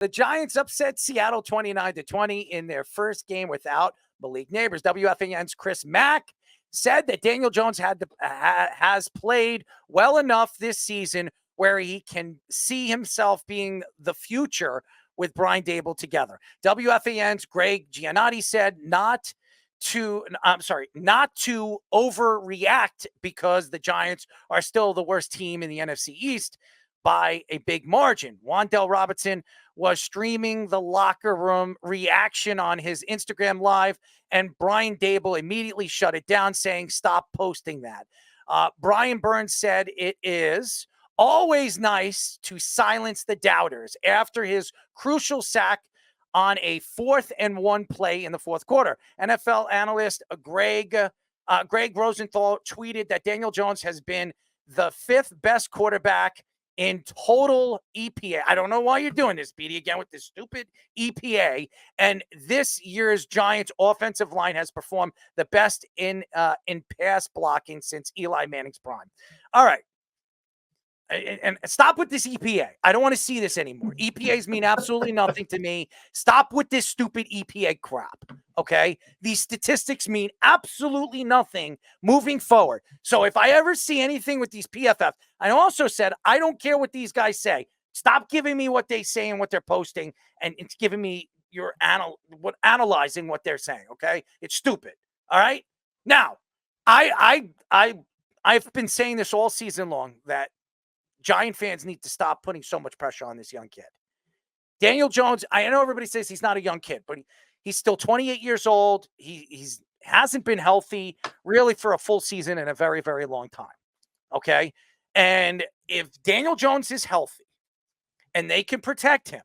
The Giants upset Seattle 29-20 in their first game without Malik Neighbors. WFAN's Chris Mack said that Daniel Jones has played well enough this season where he can see himself being the future with Brian Daboll together. WFAN's Greg Giannotti said not to overreact because the Giants are still the worst team in the NFC East by a big margin. Wan'Dale Robinson was streaming the locker room reaction on his Instagram Live, and Brian Daboll immediately shut it down, saying, "Stop posting that." Brian Burns said it is always nice to silence the doubters after his crucial sack on a 4th-and-1 play in the fourth quarter. NFL analyst Greg Rosenthal tweeted that Daniel Jones has been the 5th best quarterback in total EPA. I don't know why you're doing this, Petey, again with this stupid EPA. And this year's Giants offensive line has performed the best in pass blocking since Eli Manning's prime. All right. And stop with this EPA. I don't want to see this anymore. EPAs mean absolutely nothing to me. Stop with this stupid EPA crap, okay? These statistics mean absolutely nothing moving forward. So if I ever see anything with these PFF, I also said, I don't care what these guys say. Stop giving me what they say and what they're posting, and it's giving me your analyzing what they're saying, okay? It's stupid, all right? Now, I've been saying this all season long that Giant fans need to stop putting so much pressure on this young kid. Daniel Jones, I know everybody says he's not a young kid, but he's still 28 years old. He hasn't been healthy really for a full season in a very, very long time. Okay? And if Daniel Jones is healthy and they can protect him,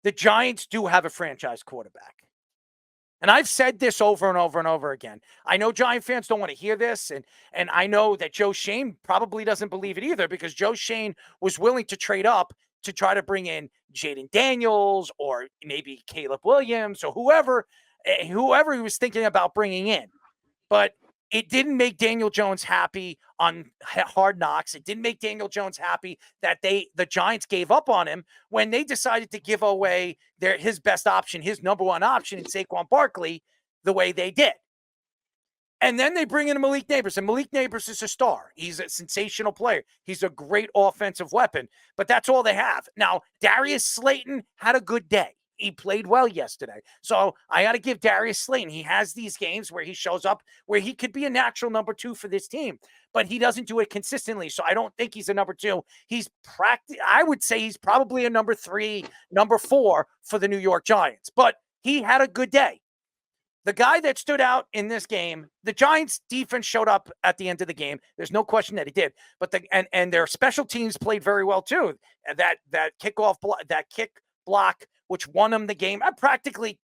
the Giants do have a franchise quarterback. And I've said this over and over and over again. I know Giant fans don't want to hear this, and I know that Joe Schoen probably doesn't believe it either, because Joe Schoen was willing to trade up to try to bring in Jaden Daniels or maybe Caleb Williams or whoever he was thinking about bringing in. But it didn't make Daniel Jones happy on Hard Knocks. It didn't make Daniel Jones happy that the Giants gave up on him when they decided to give away his best option, his number one option in Saquon Barkley, the way they did. And then they bring in Malik Neighbors, and Malik Neighbors is a star. He's a sensational player. He's a great offensive weapon, but that's all they have. Now, Darius Slayton had a good day. He played well yesterday. So I got to give Darius Slayton. He has these games where he shows up where he could be a natural number 2 for this team, but he doesn't do it consistently. So I don't think he's a number 2. I would say he's probably a number 3, number 4 for the New York Giants, but he had a good day. The guy that stood out in this game, the Giants defense showed up at the end of the game. There's no question that it did, but and their special teams played very well too. That kick block, which won them the game. I practically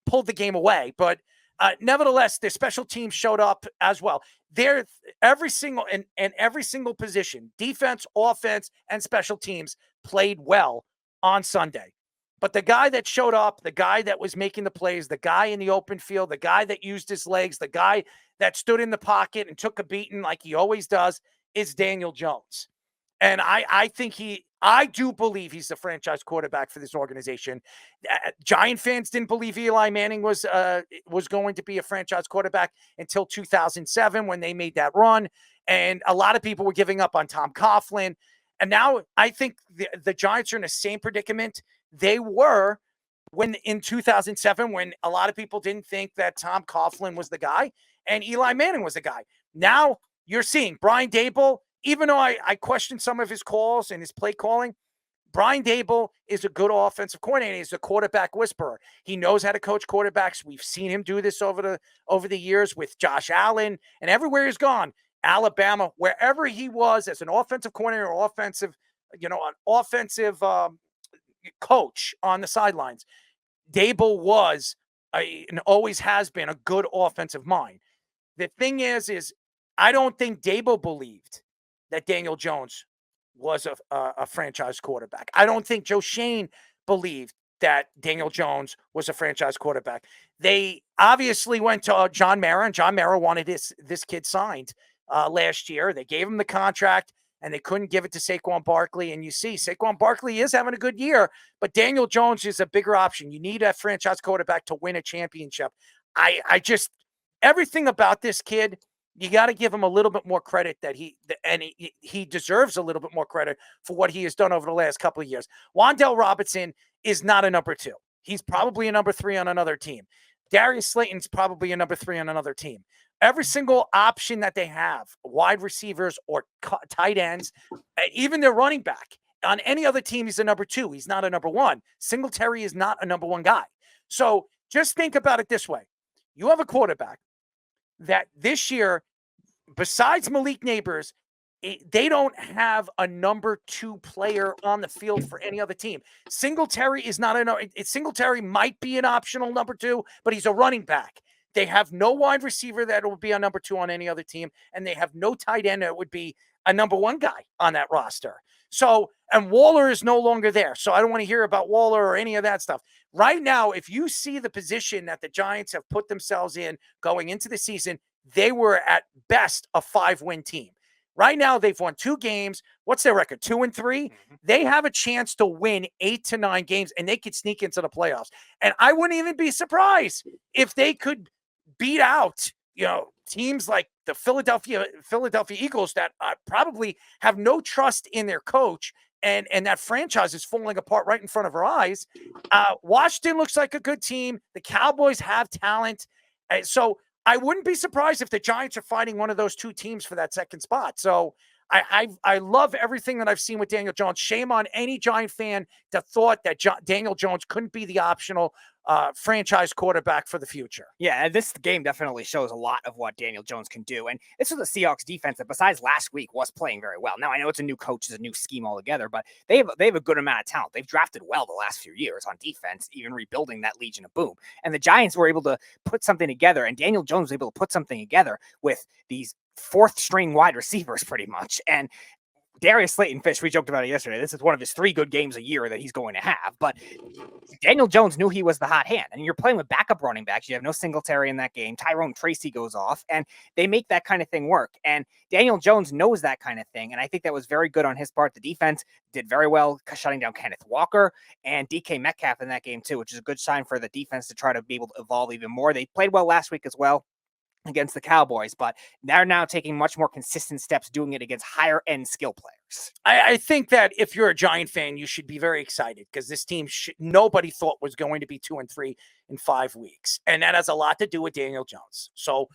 pulled the game away, but nevertheless, the special teams showed up as well. They're every single position, defense, offense, and special teams played well on Sunday. But the guy that showed up, the guy that was making the plays, the guy in the open field, the guy that used his legs, the guy that stood in the pocket and took a beating like he always does is Daniel Jones. And I do believe he's the franchise quarterback for this organization. Giant fans didn't believe Eli Manning was going to be a franchise quarterback until 2007 when they made that run. And a lot of people were giving up on Tom Coughlin. And now I think the Giants are in the same predicament they were when in 2007, when a lot of people didn't think that Tom Coughlin was the guy and Eli Manning was the guy. Now you're seeing Brian Daboll. Even though I question some of his calls and his play calling, Brian Daboll is a good offensive coordinator. He's a quarterback whisperer. He knows how to coach quarterbacks. We've seen him do this over the years with Josh Allen, and everywhere he's gone, Alabama, wherever he was as an offensive coordinator or an offensive coach on the sidelines, Daboll was and always has been a good offensive mind. The thing is I don't think Daboll believed that Daniel Jones was a franchise quarterback. I don't think Joe Schoen believed that Daniel Jones was a franchise quarterback. They obviously went to John Mara, and John Mara wanted this kid signed last year. They gave him the contract. and they couldn't give it to Saquon Barkley. And you see, Saquon Barkley is having a good year, but Daniel Jones is a bigger option. You need a franchise quarterback to win a championship. I just, everything about this kid, you got to give him a little bit more credit that he deserves a little bit more credit for what he has done over the last couple of years. Wan'Dale Robinson is not a number 2. He's probably a number 3 on another team. Darius Slayton's probably a number 3 on another team. Every single option that they have, wide receivers or tight ends, even their running back, on any other team, he's a number 2. He's not a number 1. Singletary is not a number 1 guy. So just think about it this way. You have a quarterback that this year, besides Malik Neighbors, they don't have a number 2 player on the field for any other team. Singletary is not Singletary might be an optional number 2, but he's a running back. They have no wide receiver that will be a number 2 on any other team, and they have no tight end that would be a number 1 guy on that roster. So, and Waller is no longer there. So I don't want to hear about Waller or any of that stuff. Right now, if you see the position that the Giants have put themselves in going into the season, they were at best a 5-win team. Right now, they've won 2 games. What's their record? 2-3. Mm-hmm. They have a chance to win 8 to 9 games, and they could sneak into the playoffs. And I wouldn't even be surprised if they could beat out, teams like the Philadelphia Eagles that probably have no trust in their coach, and that franchise is falling apart right in front of our eyes. Washington looks like a good team. The Cowboys have talent. So I wouldn't be surprised if the Giants are fighting one of those 2 teams for that second spot. So I love everything that I've seen with Daniel Jones. Shame on any Giant fan that thought that Daniel Jones couldn't be the optional franchise quarterback for the future. Yeah, this game definitely shows a lot of what Daniel Jones can do. And this was a Seahawks defense that, besides last week, was playing very well. Now, I know it's a new coach, it's a new scheme altogether, but they have a good amount of talent. They've drafted well the last few years on defense, even rebuilding that Legion of Boom. And the Giants were able to put something together, and Daniel Jones was able to put something together with these 4th-string wide receivers pretty much. And Darius Slayton, Fish, we joked about it yesterday. This is one of his 3 good games a year that he's going to have. But Daniel Jones knew he was the hot hand. And you're playing with backup running backs. You have no Singletary in that game. Tyrone Tracy goes off, and they make that kind of thing work. And Daniel Jones knows that kind of thing. And I think that was very good on his part. The defense did very well shutting down Kenneth Walker and DK Metcalf in that game too, which is a good sign for the defense to try to be able to evolve even more. They played well last week as well against the Cowboys, but they're now taking much more consistent steps doing it against higher end skill players. I think that if you're a Giant fan, you should be very excited because this team nobody thought was going to be 2-3 in 5 weeks. And that has a lot to do with Daniel Jones. So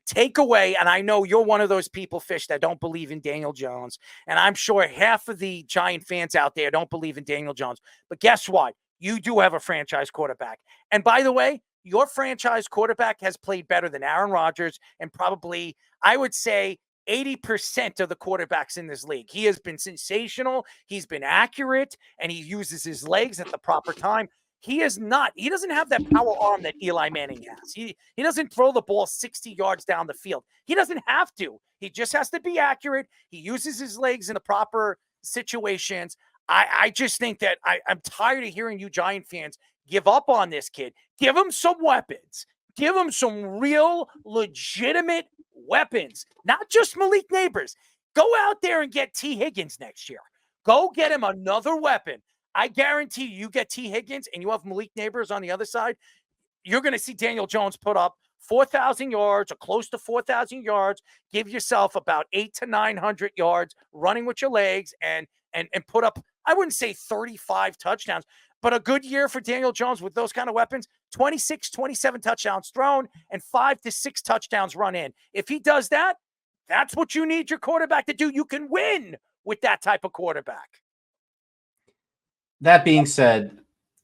take away, and I know you're one of those people, Fish, that don't believe in Daniel Jones. And I'm sure half of the Giant fans out there don't believe in Daniel Jones. But guess what? You do have a franchise quarterback. And by the way, your franchise quarterback has played better than Aaron Rodgers and probably, I would say, 80% of the quarterbacks in this league. He has been sensational. He's been accurate, and he uses his legs at the proper time. He doesn't have that power arm that Eli Manning has. He doesn't throw the ball 60 yards down the field. He doesn't have to. He just has to be accurate. He uses his legs in the proper situations. I just think that I'm tired of hearing you Giant fans give up on this kid. Give him some weapons. Give him some real, legitimate weapons. Not just Malik Neighbors. Go out there and get T. Higgins next year. Go get him another weapon. I guarantee you get T. Higgins and you have Malik Neighbors on the other side, you're going to see Daniel Jones put up 4,000 yards or close to 4,000 yards. Give yourself about 800 to 900 yards running with your legs and put up, I wouldn't say 35 touchdowns, but a good year for Daniel Jones with those kind of weapons, 26, 27 touchdowns thrown and 5 to 6 touchdowns run in. If he does that, that's what you need your quarterback to do. You can win with that type of quarterback. That being said,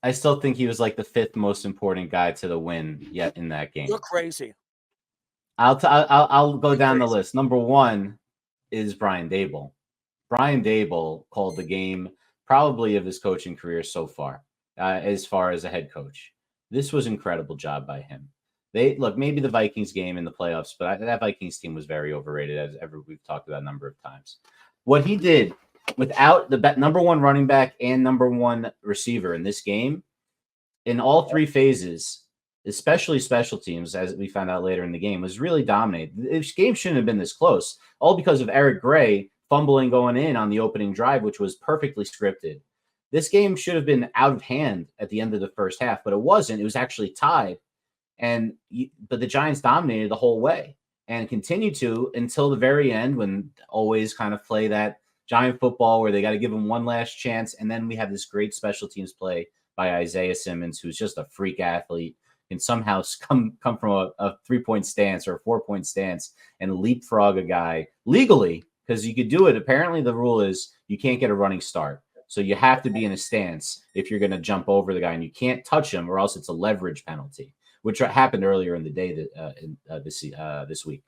I still think he was like the 5th most important guy to the win yet in that game. You're crazy. I'll go down the list. Number 1 is Brian Daboll. Brian Daboll called the game probably of his coaching career so far as a head coach. This was an incredible job by him. Maybe the Vikings game in the playoffs, but that Vikings team was very overrated, as we've talked about a number of times. What he did without the number 1 running back and number 1 receiver in this game, in all 3 phases, especially special teams, as we found out later in the game, was really dominated. This game shouldn't have been this close, all because of Eric Gray fumbling going in on the opening drive, which was perfectly scripted. This game should have been out of hand at the end of the first half, but it wasn't. It was actually tied. But the Giants dominated the whole way and continued to until the very end, when always kind of play that Giant football where they got to give them one last chance. And then we have this great special teams play by Isaiah Simmons, who's just a freak athlete, and somehow come from a 3-point stance or a 4-point stance and leapfrog a guy legally, because you could do it. Apparently the rule is you can't get a running start. So you have to be in a stance if you're going to jump over the guy, and you can't touch him or else it's a leverage penalty, which happened earlier in the day this week.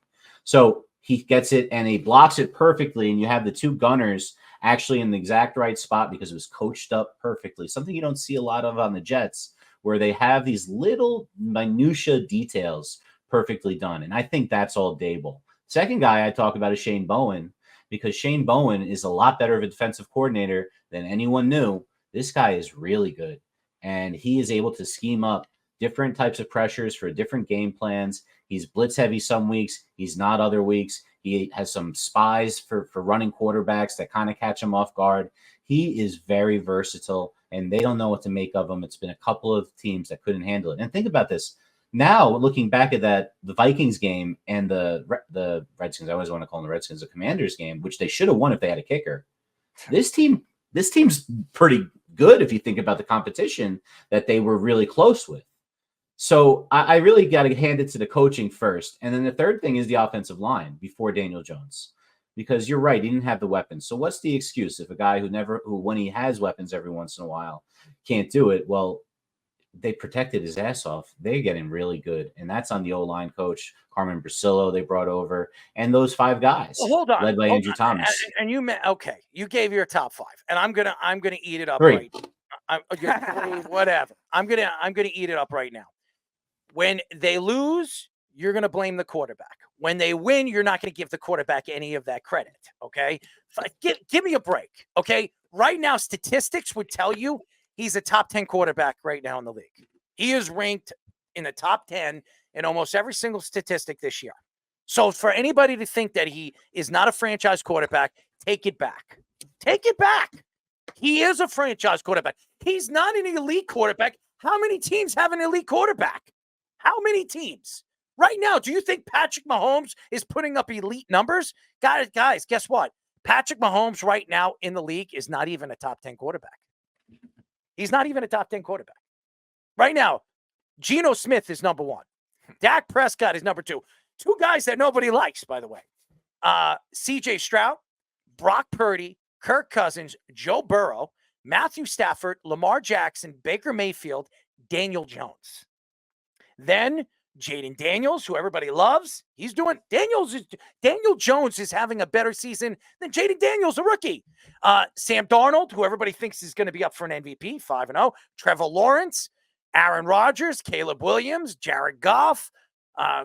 So he gets it and he blocks it perfectly, and you have the two gunners actually in the exact right spot because it was coached up perfectly. Something you don't see a lot of on the Jets, where they have these little minutia details perfectly done. And I think that's all Dable. Second guy I talk about is Shane Bowen, because Shane Bowen is a lot better of a defensive coordinator than anyone knew. This guy is really good, and he is able to scheme up different types of pressures for different game plans. He's blitz heavy some weeks. He's not other weeks. He has some spies for running quarterbacks that kind of catch him off guard. He is very versatile, and they don't know what to make of him. It's been a couple of teams that couldn't handle it. And think about this. Now, looking back at the Vikings game and the Redskins, I always want to call them the Redskins, the Commanders game, which they should have won if they had a kicker. This team's pretty good if you think about the competition that they were really close with. So I really got to hand it to the coaching first. And then the third thing is the offensive line before Daniel Jones, because you're right, he didn't have the weapons. So what's the excuse if a guy who when he has weapons every once in a while can't do it? Well, they protected his ass off. They're getting really good. And that's on the O-line coach, Carmen Brasillo, they brought over, and those 5 guys, well, hold on, led by Andrew Thomas. And you gave your top 5, and I'm gonna eat it up 3. Right. Whatever. I'm gonna eat it up right now. When they lose, you're gonna blame the quarterback. When they win, you're not gonna give the quarterback any of that credit. Okay, give me a break. Okay, right now statistics would tell you he's a top 10 quarterback right now in the league. He is ranked in the top 10 in almost every single statistic this year. So for anybody to think that he is not a franchise quarterback, take it back. Take it back. He is a franchise quarterback. He's not an elite quarterback. How many teams have an elite quarterback? How many teams? Right now, do you think Patrick Mahomes is putting up elite numbers? Guys, guess what? Patrick Mahomes right now in the league is not even a top 10 quarterback. He's not even a top 10 quarterback. Right now, Geno Smith is number 1. Dak Prescott is number 2. 2 guys that nobody likes, by the way. C.J. Stroud, Brock Purdy, Kirk Cousins, Joe Burrow, Matthew Stafford, Lamar Jackson, Baker Mayfield, Daniel Jones. Then Jaden Daniels, who everybody loves, Daniel Jones is having a better season than Jaden Daniels, a rookie. Sam Darnold, who everybody thinks is going to be up for an MVP, 5-0. Trevor Lawrence, Aaron Rodgers, Caleb Williams, Jared Goff,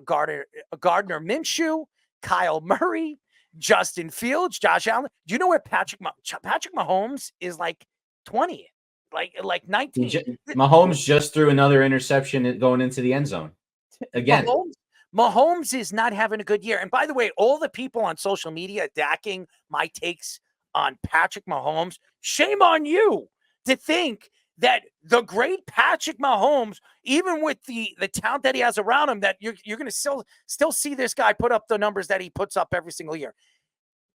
Gardner Minshew, Kyle Murray, Justin Fields, Josh Allen. Do you know where Patrick Mahomes is like 20th? Like 19. Mahomes just threw another interception going into the end zone. Again, Mahomes is not having a good year. And by the way, all the people on social media attacking my takes on Patrick Mahomes, shame on you to think that the great Patrick Mahomes, even with the talent that he has around him, that you're going to still see this guy put up the numbers that he puts up every single year.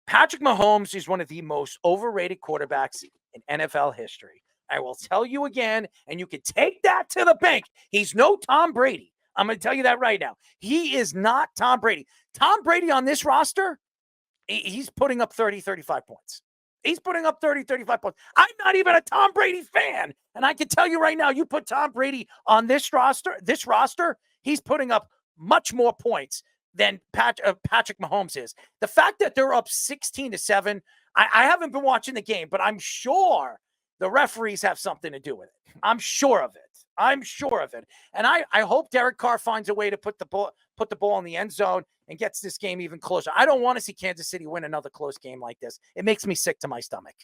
Patrick Mahomes is one of the most overrated quarterbacks in NFL history. I will tell you again, and you can take that to the bank. He's no Tom Brady. I'm going to tell you that right now. He is not Tom Brady. Tom Brady on this roster, he's putting up 30, 35 points. He's putting up 30, 35 points. I'm not even a Tom Brady fan. And I can tell you right now, you put Tom Brady on this roster, he's putting up much more points than Patrick Mahomes is. The fact that they're up 16-7, I haven't been watching the game, but I'm sure the referees have something to do with it. I'm sure of it. And I hope Derek Carr finds a way to put the ball in the end zone and gets this game even closer. I don't want to see Kansas City win another close game like this. It makes me sick to my stomach.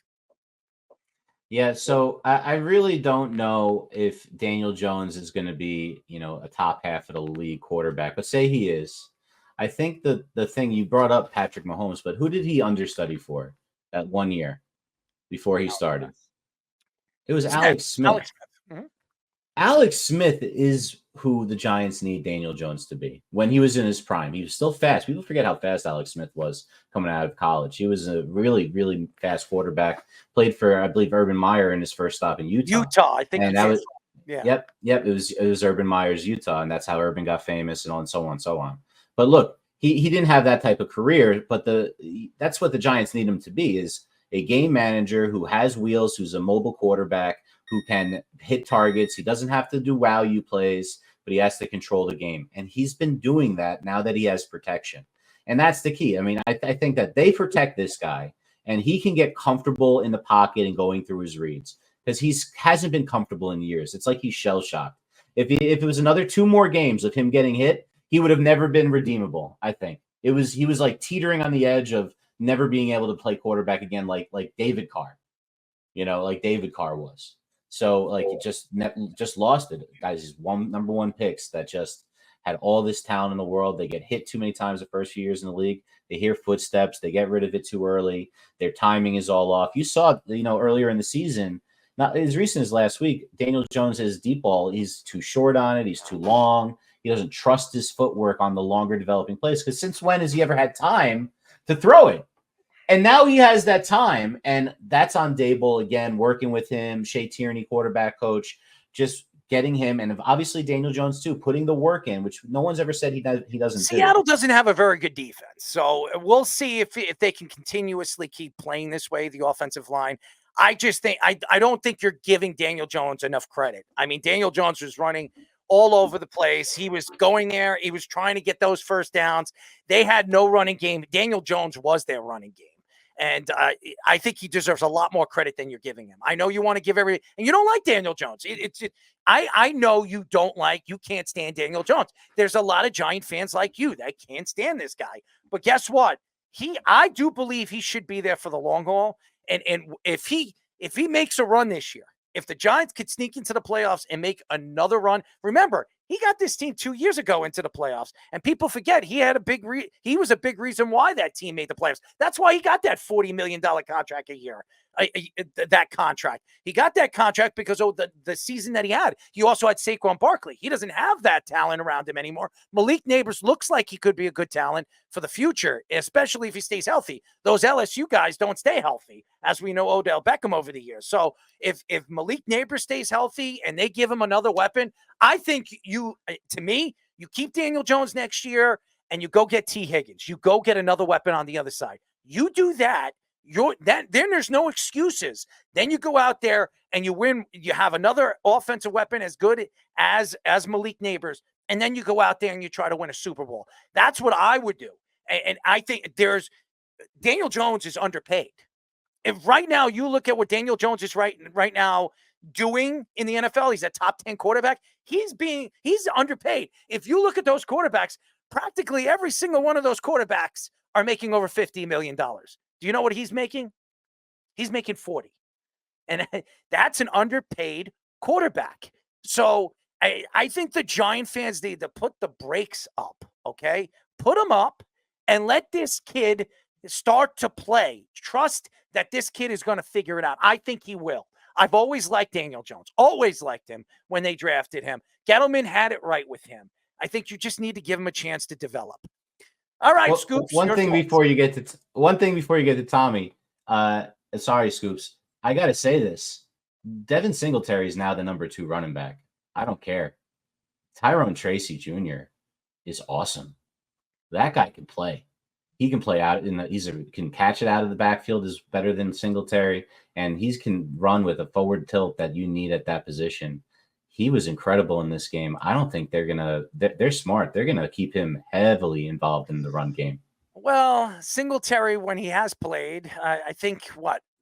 Yeah, so I really don't know if Daniel Jones is going to be, a top half of the league quarterback, but say he is. I think the thing you brought up, Patrick Mahomes, but who did he understudy for? that 1 year before he started? It was Smith. Alex Smith. Alex Smith. Mm-hmm. Alex Smith is who the Giants need Daniel Jones to be when he was in his prime. He was still fast. People forget how fast Alex Smith was coming out of college. He was a really, really fast quarterback. Played for, I believe, Urban Meyer in his first stop in Utah. I think. And that was, yeah. Yep. It was Urban Meyer's Utah, and that's how Urban got famous and so on and so on. But look, he didn't have that type of career, but that's what the Giants need him to be, is a game manager who has wheels, who's a mobile quarterback, who can hit targets. He doesn't have to do value plays, but he has to control the game. And he's been doing that now that he has protection. And that's the key. I mean, I think that they protect this guy, and he can get comfortable in the pocket and going through his reads, because he hasn't been comfortable in years. It's like he's shell-shocked. If it was another 2 more games of him getting hit, he would have never been redeemable, I think. He was like teetering on the edge of never being able to play quarterback again, like David Carr, like David Carr was. So like he just lost it. Guys, he's number 1 picks that just had all this talent in the world. They get hit too many times the first few years in the league. They hear footsteps. They get rid of it too early. Their timing is all off. You saw, earlier in the season, not as recent as last week, Daniel Jones' deep ball, he's too short on it. He's too long. He doesn't trust his footwork on the longer developing plays, because since when has he ever had time to throw it? And now he has that time, and that's on Dable again, working with him, Shea Tierney, quarterback coach, just getting him, and obviously Daniel Jones too, putting the work in, which no one's ever said he doesn't. Seattle doesn't have a very good defense, so we'll see if they can continuously keep playing this way, the offensive line. I just think I don't think you're giving Daniel Jones enough credit. I mean, Daniel Jones was running all over the place. He was going there. He was trying to get those first downs. They had no running game. Daniel Jones was their running game. And I think he deserves a lot more credit than you're giving him. I know you want to give and you don't like Daniel Jones. I know you can't stand Daniel Jones. There's a lot of Giant fans like you that can't stand this guy. But guess what? I do believe he should be there for the long haul. And if he makes a run this year, if the Giants could sneak into the playoffs and make another run, remember, he got this team 2 years ago into the playoffs, and people forget he had he was a big reason why that team made the playoffs. That's why he got that $40 million contract a year. That contract. He got that contract because of the season that he had. He also had Saquon Barkley. He doesn't have that talent around him anymore. Malik Neighbors looks like he could be a good talent for the future, especially if he stays healthy. Those LSU guys don't stay healthy, as we know Odell Beckham over the years. So if Malik Neighbors stays healthy and they give him another weapon, I think you keep Daniel Jones next year and you go get T. Higgins. You go get another weapon on the other side. You do that. Then there's no excuses. Then you go out there and you win. You have another offensive weapon as good as Malik Neighbors, and then you go out there and you try to win a Super Bowl. That's what I would do. And I think Daniel Jones is underpaid. If right now you look at what Daniel Jones is right now doing in the NFL, he's a top 10 quarterback. He's underpaid. If you look at those quarterbacks, practically every single one of those quarterbacks are making over $50 million. Do you know what he's making? He's making 40. And that's an underpaid quarterback. So I think the Giant fans need to put the brakes up, okay? Put them up and let this kid start to play. Trust that this kid is going to figure it out. I think he will. I've always liked Daniel Jones. Always liked him when they drafted him. Gettleman had it right with him. I think you just need to give him a chance to develop. All right, Scoops. One thing before you get to Tommy. Sorry, Scoops. I got to say this. Devin Singletary is now the number 2 running back. I don't care. Tyrone Tracy Jr. is awesome. That guy can play. He can play out can catch it out of the backfield is better than Singletary, and he can run with a forward tilt that you need at that position. He was incredible in this game. I don't think they're smart. They're going to keep him heavily involved in the run game. Well, Singletary, when he has played, I think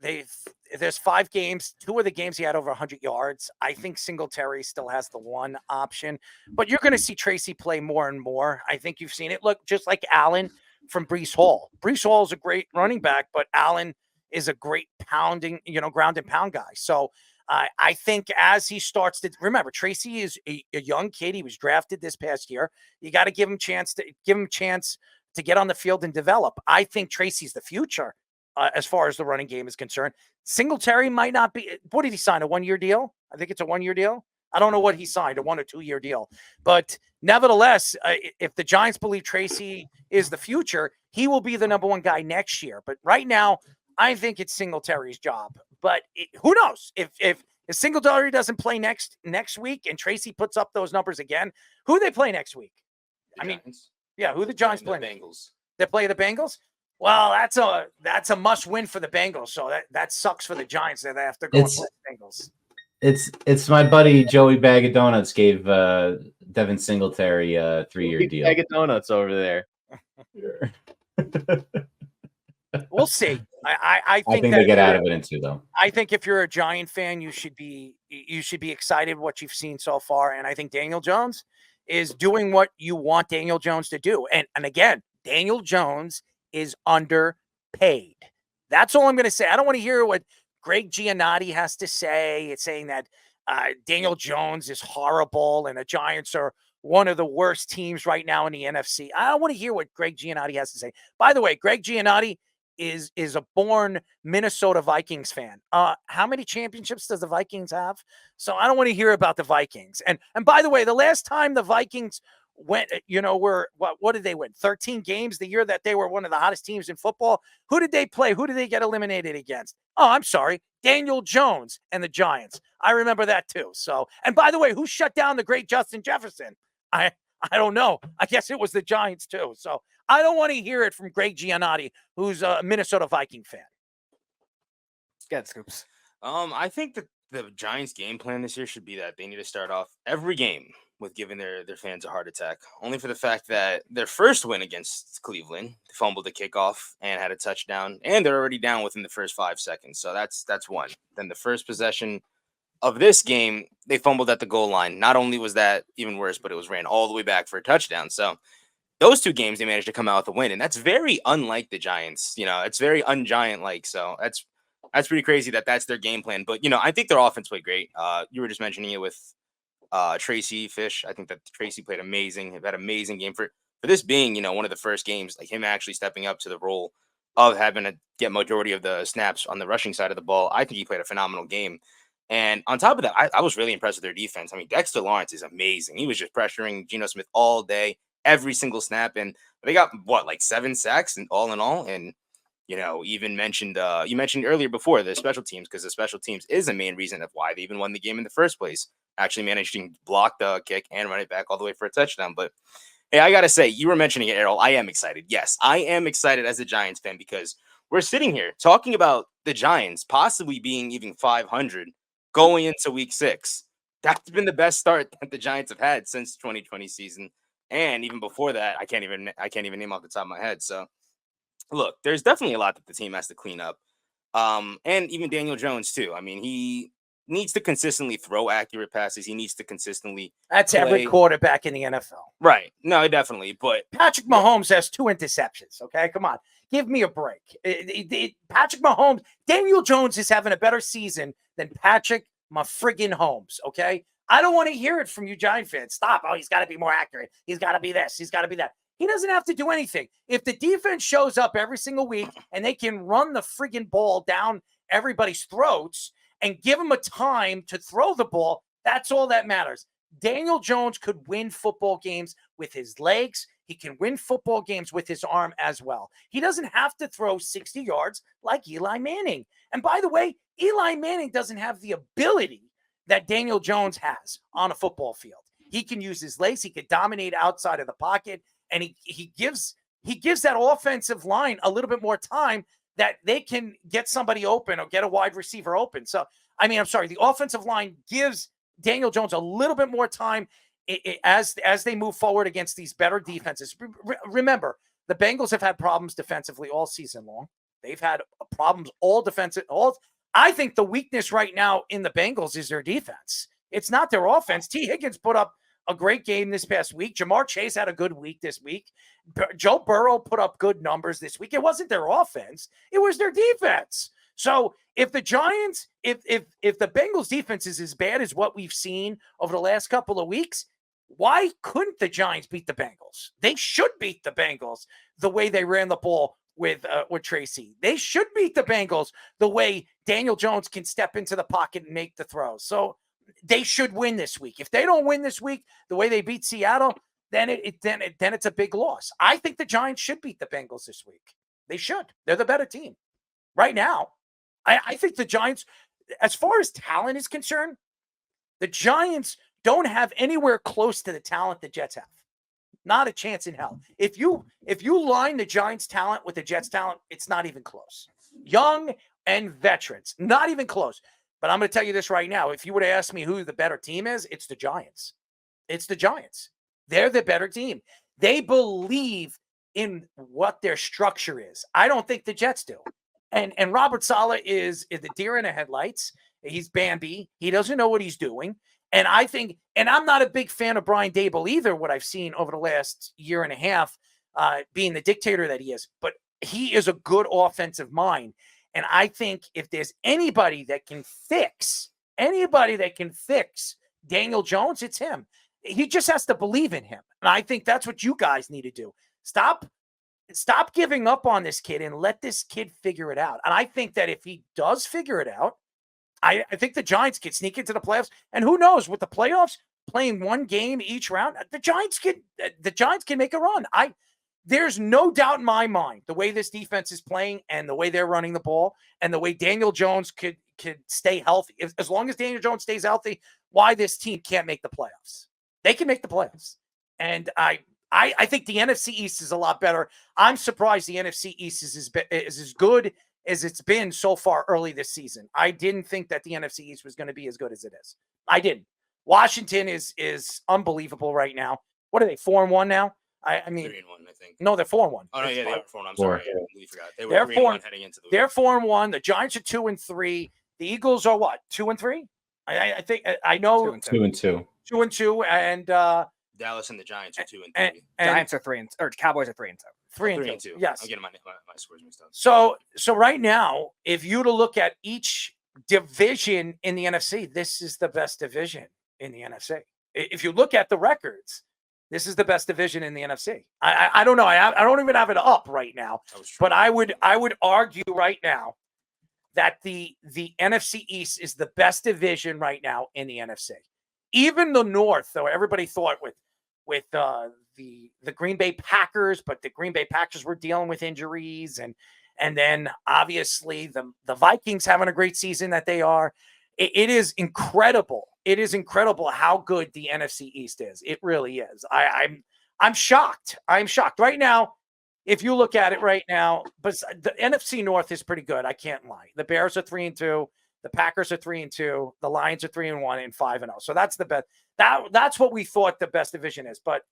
there's 5 games. 2 of the games he had over 100 yards. I think Singletary still has the one option, but you're going to see Tracy play more and more. I think you've seen it. Look, just like Allen from Breece Hall. Breece Hall is a great running back, but Allen is a great ground and pound guy. So I think as he starts to remember, Tracy is a young kid. He was drafted this past year. You got to give him a chance to get on the field and develop. I think Tracy's the future. as far as the running game is concerned. Singletary might not be. What did he sign? A 1-year deal? I think it's a 1-year deal. I don't know what he signed, a 1 or 2-year deal. But nevertheless, if the Giants believe Tracy is the future, he will be the number one guy next year. But right now, I think it's Singletary's job. But who knows? If Singletary doesn't play next week and Tracy puts up those numbers again, who do they play next week? Who the Giants play? The Bengals. They play the Bengals? Well, that's a must win for the Bengals. So that sucks for the Giants that they have to go and play the Bengals. It's my buddy Joey Bag of Donuts gave Devin Singletary a 3-year deal. Bag of donuts over there. We'll see. I think they get out of it in 2, though. I think if you're a Giant fan, you should be excited what you've seen so far. And I think Daniel Jones is doing what you want Daniel Jones to do. And again, Daniel Jones is underpaid. That's all I'm going to say. I don't want to hear what Greg Giannotti has to say. It's saying that Daniel Jones is horrible and the Giants are one of the worst teams right now in the NFC. I don't want to hear what Greg Giannotti has to say. By the way, Greg Giannotti is a born Minnesota Vikings fan. How many championships does the Vikings have? So I don't want to hear about the Vikings. And by the way, the last time the Vikings went, what did they win? 13 games the year that they were one of the hottest teams in football. Who did they play? Who did they get eliminated against? Oh, I'm sorry. Daniel Jones and the Giants. I remember that too. So, and by the way, who shut down the great Justin Jefferson? I don't know. I guess it was the Giants too. So I don't want to hear it from Greg Giannotti, who's a Minnesota Viking fan. Get Scoops. I think that the Giants' game plan this year should be that they need to start off every game with giving their fans a heart attack, only for the fact that their first win against Cleveland, they fumbled the kickoff and had a touchdown, and they're already down within the first 5 seconds. So that's one. Then the first possession of this game, they fumbled at the goal line. Not only was that even worse, but it was ran all the way back for a touchdown. So those 2 games, they managed to come out with a win, and that's very unlike the Giants. It's very un-Giant-like. So that's pretty crazy that that's their game plan. But, I think their offense played great. You were just mentioning it with Tracy Fish. I think that Tracy played amazing. Had an amazing game for this being, one of the first games, like him actually stepping up to the role of having to get majority of the snaps on the rushing side of the ball. I think he played a phenomenal game. And on top of that, I was really impressed with their defense. I mean, Dexter Lawrence is amazing. He was just pressuring Geno Smith all day, every single snap. And they got, 7 sacks and all in all. And, even mentioned, you mentioned earlier before the special teams, because the special teams is a main reason of why they even won the game in the first place. Actually managed to block the kick and run it back all the way for a touchdown. But, hey, I got to say, you were mentioning it, Errol. I am excited. Yes, I am excited as a Giants fan because we're sitting here talking about the Giants possibly being even 500 going into week 6. That's been the best start that the Giants have had since 2020 season. And even before that, I can't even name off the top of my head. So look, there's definitely a lot that the team has to clean up. And even Daniel Jones too. I mean, he needs to consistently throw accurate passes. He needs to consistently That's play. Every quarterback in the NFL. Right. No, definitely. But Patrick Mahomes has 2 interceptions. Okay, come on. Give me a break. Patrick Mahomes, Daniel Jones is having a better season than Patrick friggin' Holmes, okay? I don't want to hear it from you Giant fans. Stop. Oh, he's got to be more accurate. He's got to be this. He's got to be that. He doesn't have to do anything. If the defense shows up every single week and they can run the friggin' ball down everybody's throats and give him a time to throw the ball, that's all that matters. Daniel Jones could win football games with his legs. He can win football games with his arm as well. He doesn't have to throw 60 yards like Eli Manning. And by the way, Eli Manning doesn't have the ability that Daniel Jones has on a football field. He can use his legs. He can dominate outside of the pocket. And he gives that offensive line a little bit more time that they can get somebody open or get a wide receiver open. So, the offensive line gives Daniel Jones a little bit more time as they move forward against these better defenses. Remember, the Bengals have had problems defensively all season long. They've had problems I think the weakness right now in the Bengals is their defense. It's not their offense. T. Higgins put up a great game this past week. Jamar Chase had a good week this week. Joe Burrow put up good numbers this week. It wasn't their offense. It was their defense. So if the Giants, if the Bengals defense is as bad as what we've seen over the last couple of weeks, why couldn't the Giants beat the Bengals? They should beat the Bengals the way they ran the ball with Tracy. They should beat the Bengals the way Daniel Jones can step into the pocket and make the throws. So they should win this week. If they don't win this week the way they beat Seattle, then it's a big loss. I think the Giants should beat the Bengals this week. They should. They're the better team right now. I think the Giants, as far as talent is concerned, the Giants don't have anywhere close to the talent the Jets have. Not a chance in hell. If you line the Giants' talent with the Jets' talent, it's not even close. Young and veterans, not even close. But I'm going to tell you this right now. If you would have asked me who the better team is, it's the Giants. It's the Giants. They're the better team. They believe in what their structure is. I don't think the Jets do. And Robert Saleh is the deer in the headlights. He's Bambi. He doesn't know what he's doing. And I think, and I'm not a big fan of Brian Daboll either, what I've seen over the last year and a half, being the dictator that he is. But he is a good offensive mind. And I think if there's anybody that can fix Daniel Jones, it's him. He just has to believe in him. And I think that's what you guys need to do. Stop giving up on this kid and let this kid figure it out. And I think that if he does figure it out, I think the Giants could sneak into the playoffs. And who knows, with the playoffs, playing one game each round, the Giants can make a run. There's no doubt in my mind the way this defense is playing and the way they're running the ball and the way Daniel Jones could stay healthy. As long as Daniel Jones stays healthy, why this team can't make the playoffs. They can make the playoffs. And I think the NFC East is a lot better. I'm surprised the NFC East is as good as it's been so far early this season. I didn't think that the NFC East was going to be as good as it is. I didn't. Washington is unbelievable right now. What are they, 4-1 now? I mean, 3-1, I think. No, they're 4-1. Oh no, yeah, they are 4-1. I'm Four. sorry, I completely forgot. They were 3-1 heading into the week. They're 4-1. The Giants are 2-3. The Eagles are what? 2-3? I think I know 2-2. 2-2, and Dallas and the Giants are 2-3. Giants are 3-2, or Cowboys are 3-2. 3-2. Yes. I'm getting my scores mixed up. So right now, if you to look at each division in the NFC, this is the best division in the NFC. If you look at the records, this is the best division in the NFC. I don't know. I don't even have it up right now, but I would argue right now that the NFC East is the best division right now in the NFC. Even the North, though, everybody thought with the Green Bay Packers, but the Green Bay Packers were dealing with injuries, and then obviously the Vikings having a great season that they are. It is incredible. It is incredible how good the NFC East is. It really is. I'm shocked. I'm shocked right now. If you look at it right now, but the NFC North is pretty good. I can't lie. The Bears are 3-2. The Packers are 3-2. The Lions are 3-1 and 5-0. So that's the best. That's what we thought the best division is. But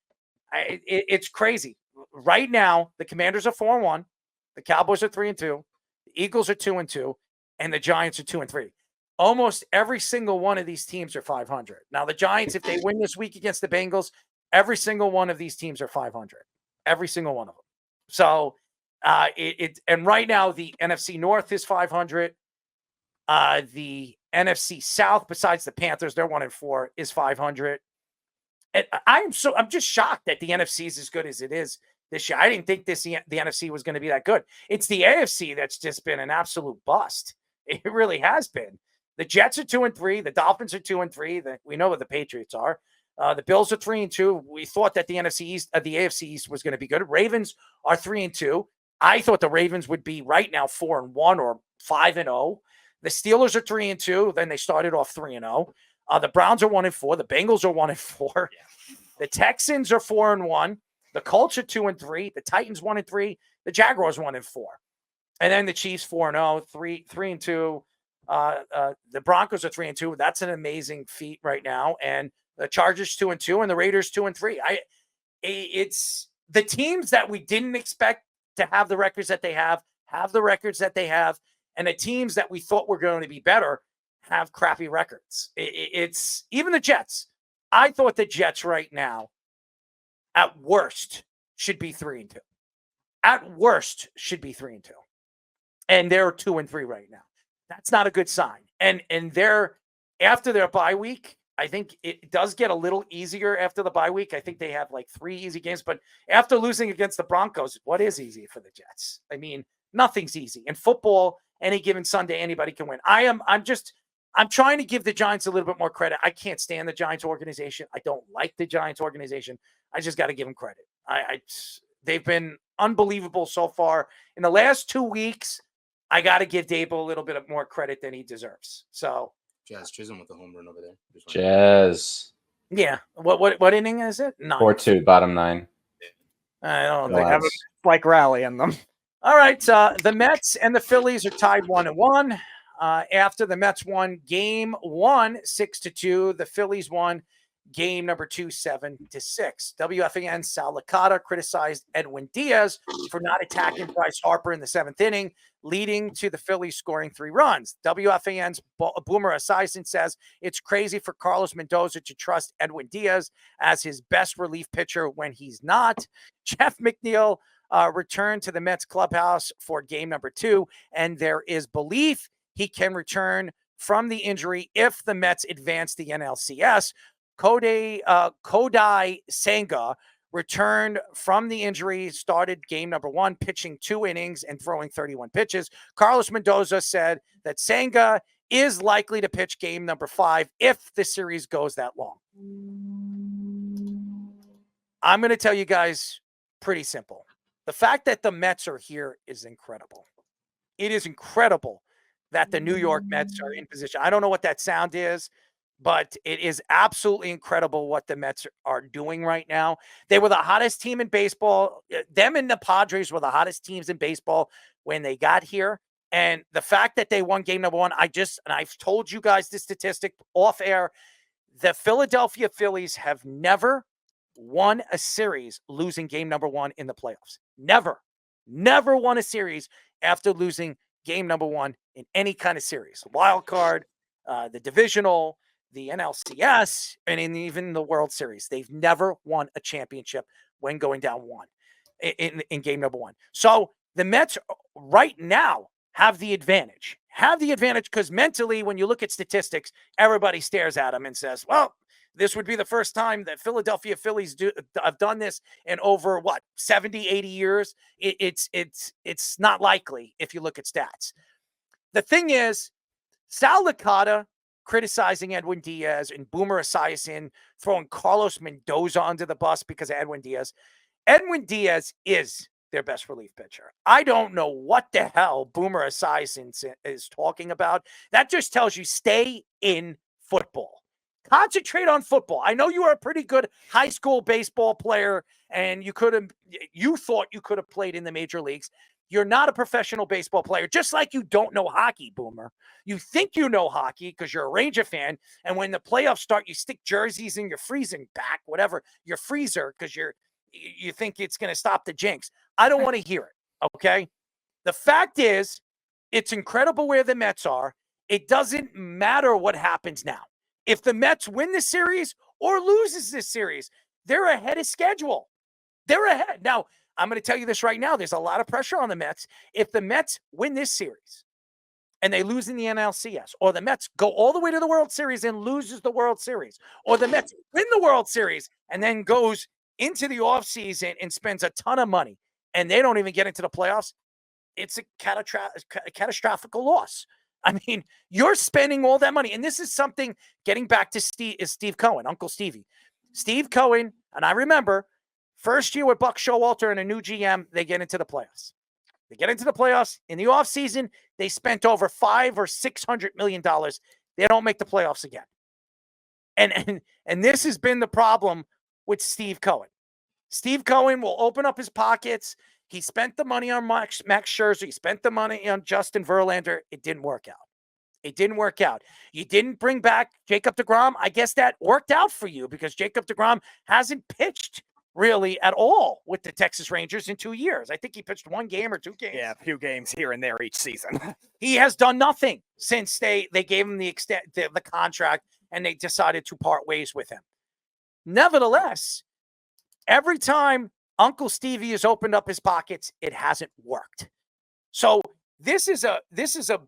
it's crazy. Right now, the Commanders are 4-1. The Cowboys are 3-2. The Eagles are 2-2, and the Giants are 2-3. Almost every single one of these teams are 500. Now, the Giants, if they win this week against the Bengals, every single one of these teams are 500. Every single one of them. So, and right now the NFC North is 500. The NFC South, besides the Panthers, they're 1-4, is 500. And I'm just shocked that the NFC is as good as it is this year. I didn't think the NFC was going to be that good. It's the AFC that's just been an absolute bust. It really has been. The Jets are 2-3. The Dolphins are 2-3. We know what the Patriots are. The Bills are 3-2. We thought that the NFC East, the AFC East was going to be good. Ravens are 3-2. I thought the Ravens would be right now 4-1 or 5-0. The Steelers are 3-2. Then they started off 3-0. The Browns are 1-4. The Bengals are 1-4. The Texans are 4-1. The Colts are 2-3. The Titans 1-3. The Jaguars 1-4. And then the Chiefs 4-0, 3-2. The Broncos are 3-2. That's an amazing feat right now. And the Chargers 2-2 and the Raiders 2-3. It's the teams that we didn't expect to have the records that they have the records that they have, and the teams that we thought were going to be better have crappy records. It's even the Jets. I thought the Jets right now, at worst, should be 3-2. At worst, should be 3-2, and they're 2-3 right now. That's not a good sign. And they're after their bye week. I think it does get a little easier after the bye week. I think they have like 3 easy games, but after losing against the Broncos, what is easy for the Jets? I mean, nothing's easy. In football, any given Sunday, anybody can win. I'm trying to give the Giants a little bit more credit. I can't stand the Giants organization. I don't like the Giants organization. I just got to give them credit. They've been unbelievable so far. In the last 2 weeks, I got to give Dable a little bit of more credit than he deserves. So Jazz Chisholm with the home run over there. Jazz. yeah. What inning is it? 9. 4-2, bottom 9. I don't Go think. have a like rally in them. All right. The Mets and the Phillies are tied 1-1. After the Mets won game 1 6-2, the Phillies won game number 2 7-6. WFAN Sal Licata criticized Edwin Diaz for not attacking Bryce Harper in the 7th inning, leading to the Phillies scoring 3 runs. WFAN's Boomer Esiason says it's crazy for Carlos Mendoza to trust Edwin Diaz as his best relief pitcher when he's not. Jeff McNeil returned to the Mets clubhouse for game number 2, and there is belief he can return from the injury if the Mets advance the NLCS. Kodai Senga returned from the injury, started game number 1, pitching 2 innings and throwing 31 pitches. Carlos Mendoza said that Senga is likely to pitch game number 5 if the series goes that long. I'm going to tell you guys pretty simple. The fact that the Mets are here is incredible. It is incredible that the New York Mets are in position. I don't know what that sound is, but it is absolutely incredible what the Mets are doing right now. They were the hottest team in baseball. Them and the Padres were the hottest teams in baseball when they got here. And the fact that they won game number 1, I've told you guys this statistic off air. The Philadelphia Phillies have never won a series losing game number 1 in the playoffs. Never won a series after losing game number 1 in any kind of series. Wild card, the divisional, the NLCS, and even the World Series. They've never won a championship when going down 1 in game number 1. So the Mets right now have the advantage. Because mentally, when you look at statistics, everybody stares at them and says, well, this would be the first time that Philadelphia Phillies have done this in over 70, 80 years. It's not likely if you look at stats. The thing is, Sal Licata criticizing Edwin Diaz and Boomer Esiason throwing Carlos Mendoza under the bus because of Edwin Diaz. Edwin Diaz is their best relief pitcher. I don't know what the hell Boomer Esiason is talking about. That just tells you stay in football. Concentrate on football. I know you are a pretty good high school baseball player and you thought you could have played in the major leagues. You're not a professional baseball player, just like you don't know hockey, Boomer. You think you know hockey because you're a Ranger fan, and when the playoffs start, you stick jerseys in your freezing back, whatever, your freezer, because you think it's going to stop the jinx. I don't want to hear it, okay? The fact is, it's incredible where the Mets are. It doesn't matter what happens now. If the Mets win the series or loses this series, they're ahead of schedule. They're ahead. Now, I'm going to tell you this right now. There's a lot of pressure on the Mets. If the Mets win this series and they lose in the NLCS, or the Mets go all the way to the World Series and loses the World Series, or the Mets win the World Series and then goes into the offseason and spends a ton of money and they don't even get into the playoffs, it's a catastrophic loss. I mean, you're spending all that money. And this is something, getting back to Steve Cohen, Uncle Stevie. Steve Cohen, and I remember, first year with Buck Showalter and a new GM, they get into the playoffs. They get into the playoffs. In the offseason, they spent over $500 or $600 million. They don't make the playoffs again. And this has been the problem with Steve Cohen. Steve Cohen will open up his pockets. He spent the money on Max Scherzer. He spent the money on Justin Verlander. It didn't work out. You didn't bring back Jacob deGrom. I guess that worked out for you because Jacob deGrom hasn't pitched really at all with the Texas Rangers in 2 years. I think he pitched 1 game or 2 games. Yeah, a few games here and there each season. He has done nothing since they gave him the contract and they decided to part ways with him. Nevertheless, every time Uncle Stevie has opened up his pockets, it hasn't worked. So this is a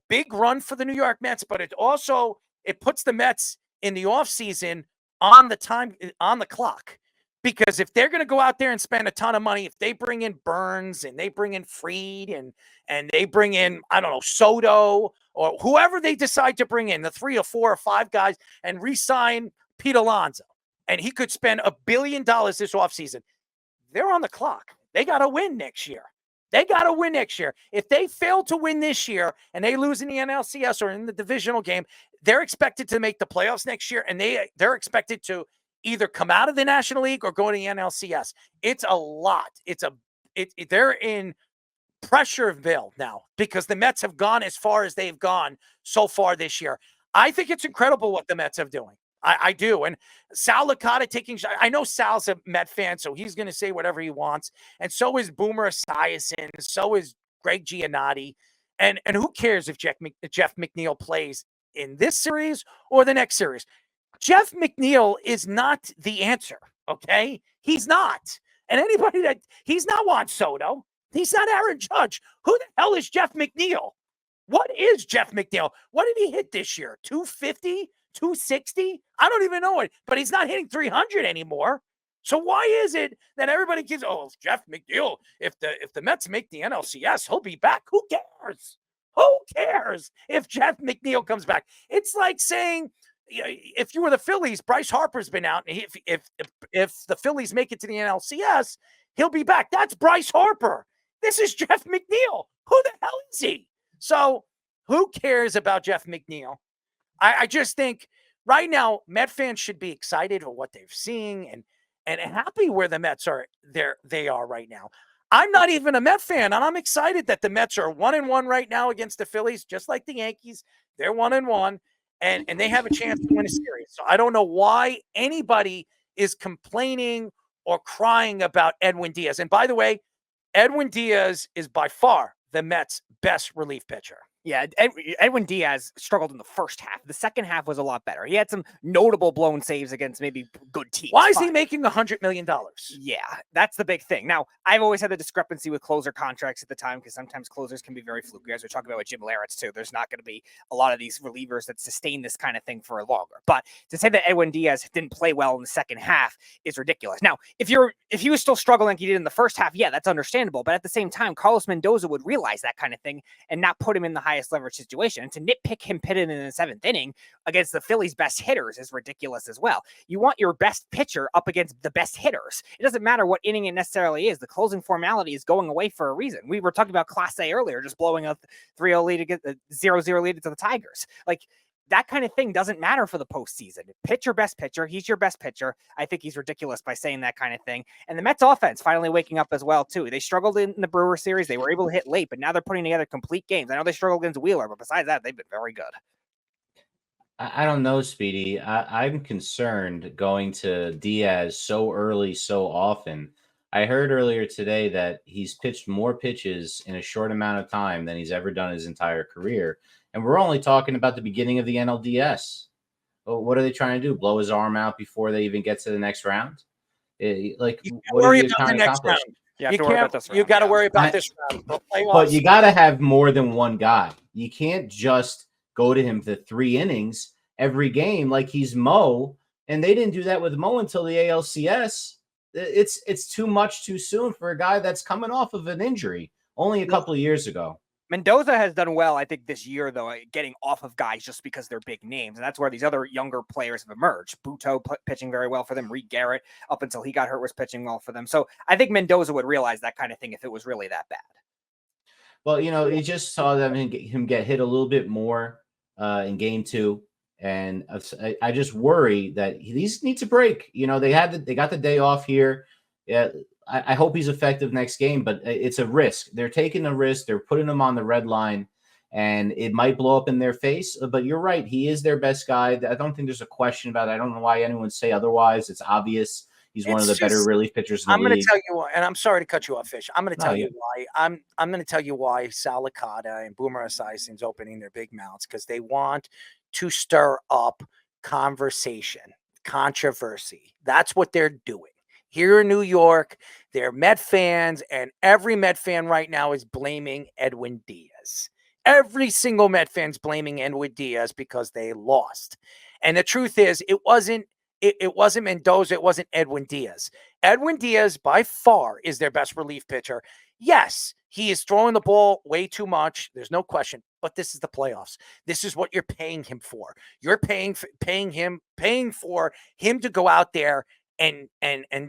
big run for the New York Mets, but it puts the Mets in the offseason on the clock. Because if they're going to go out there and spend a ton of money, if they bring in Burns and they bring in Fried and they bring in, I don't know, Soto or whoever they decide to bring in, the 3 or 4 or 5 guys, and re-sign Pete Alonso, and he could spend $1 billion this offseason, they're on the clock. They got to win next year. If they fail to win this year and they lose in the NLCS or in the divisional game, they're expected to make the playoffs next year, and they're expected to either come out of the National League or go to the NLCS. It's a lot. They're in Pressureville now because the Mets have gone as far as they've gone so far this year. I think it's incredible what the Mets are doing. I do. And Sal Licata taking – I know Sal's a Met fan, so he's going to say whatever he wants. And so is Boomer Esiason. So is Greg Giannotti. And who cares if Jeff McNeil plays in this series or the next series? Jeff McNeil is not the answer, okay? He's not. And he's not Juan Soto. He's not Aaron Judge. Who the hell is Jeff McNeil? What is Jeff McNeil? What did he hit this year? 250? 260? I don't even know it, but he's not hitting 300 anymore. So why is it that everybody keeps, Jeff McNeil, if the Mets make the NLCS, he'll be back. Who cares? Who cares if Jeff McNeil comes back? It's like saying, if you were the Phillies, Bryce Harper's been out, and if the Phillies make it to the NLCS, he'll be back. That's Bryce Harper. This is Jeff McNeil. Who the hell is he? So who cares about Jeff McNeil? I just think right now Met fans should be excited for what they're seeing and happy where the Mets are. They are right now. I'm not even a Met fan, and I'm excited that the Mets are 1-1 right now against the Phillies, just like the Yankees. They're 1-1, and they have a chance to win a series. So I don't know why anybody is complaining or crying about Edwin Diaz. And by the way, Edwin Diaz is by far the Mets' best relief pitcher. Yeah, Edwin Diaz struggled in the first half. The second half was a lot better. He had some notable blown saves against maybe good teams. Why is he making $100 million? Yeah, that's the big thing. Now, I've always had the discrepancy with closer contracts at the time because sometimes closers can be very fluky. As we're talking about with Jim Leyritz, too, there's not going to be a lot of these relievers that sustain this kind of thing for longer. But to say that Edwin Diaz didn't play well in the second half is ridiculous. Now, if he was still struggling like he did in the first half, yeah, that's understandable. But at the same time, Carlos Mendoza would realize that kind of thing and not put him in the highest leverage situation. And to nitpick him pitted in the 7th inning against the Phillies' best hitters is ridiculous as well. You want your best pitcher up against the best hitters. It doesn't matter what inning it necessarily is. The closing formality is going away for a reason. We were talking about Class A earlier, just blowing a 3-0 lead to get the 0-0 lead to the Tigers. Like, that kind of thing doesn't matter for the postseason. Pitch your best pitcher. He's your best pitcher. I think he's ridiculous by saying that kind of thing. And the Mets offense finally waking up as well, too. They struggled in the Brewer series. They were able to hit late, but now they're putting together complete games. I know they struggled against Wheeler, but besides that, they've been very good. I don't know, Speedy. I'm concerned going to Diaz so early, so often. I heard earlier today that he's pitched more pitches in a short amount of time than he's ever done his entire career. And we're only talking about the beginning of the NLDS. What are they trying to do? Blow his arm out before they even get to the next round? What are you trying to accomplish? You got to worry about this round. But you got to have more than one guy. You can't just go to him for 3 innings every game like he's Mo. And they didn't do that with Mo until the ALCS. It's too much too soon for a guy that's coming off of an injury only a couple of years ago. Mendoza has done well, I think, this year, though, getting off of guys just because they're big names. And that's where these other younger players have emerged. Buto pitching very well for them. Reed Garrett, up until he got hurt, was pitching well for them. So I think Mendoza would realize that kind of thing if it was really that bad. Well, you just saw him get hit a little bit more in game 2. And I just worry that these need to break. They got the day off here. Yeah, I hope he's effective next game, but it's a risk. They're taking a risk. They're putting him on the red line, and it might blow up in their face. But you're right. He is their best guy. I don't think there's a question about it. I don't know why anyone would say otherwise. It's obvious. He's one of the better relief pitchers in the league. I'm going to tell you why, and I'm sorry to cut you off, Fish. I'm going to tell you why. I'm going to tell you why Sal Licata and Boomer Esiason's opening their big mouths, because they want to stir up conversation, controversy. That's what they're doing. Here in New York, they're Met fans, and every Met fan right now is blaming Edwin Diaz. Every single Met fan's blaming Edwin Diaz because they lost. And the truth is, it wasn't Mendoza, it wasn't Edwin Diaz. Edwin Diaz, by far, is their best relief pitcher. Yes, he is throwing the ball way too much. There's no question. But this is the playoffs. This is what you're paying him for. You're paying for him to go out there and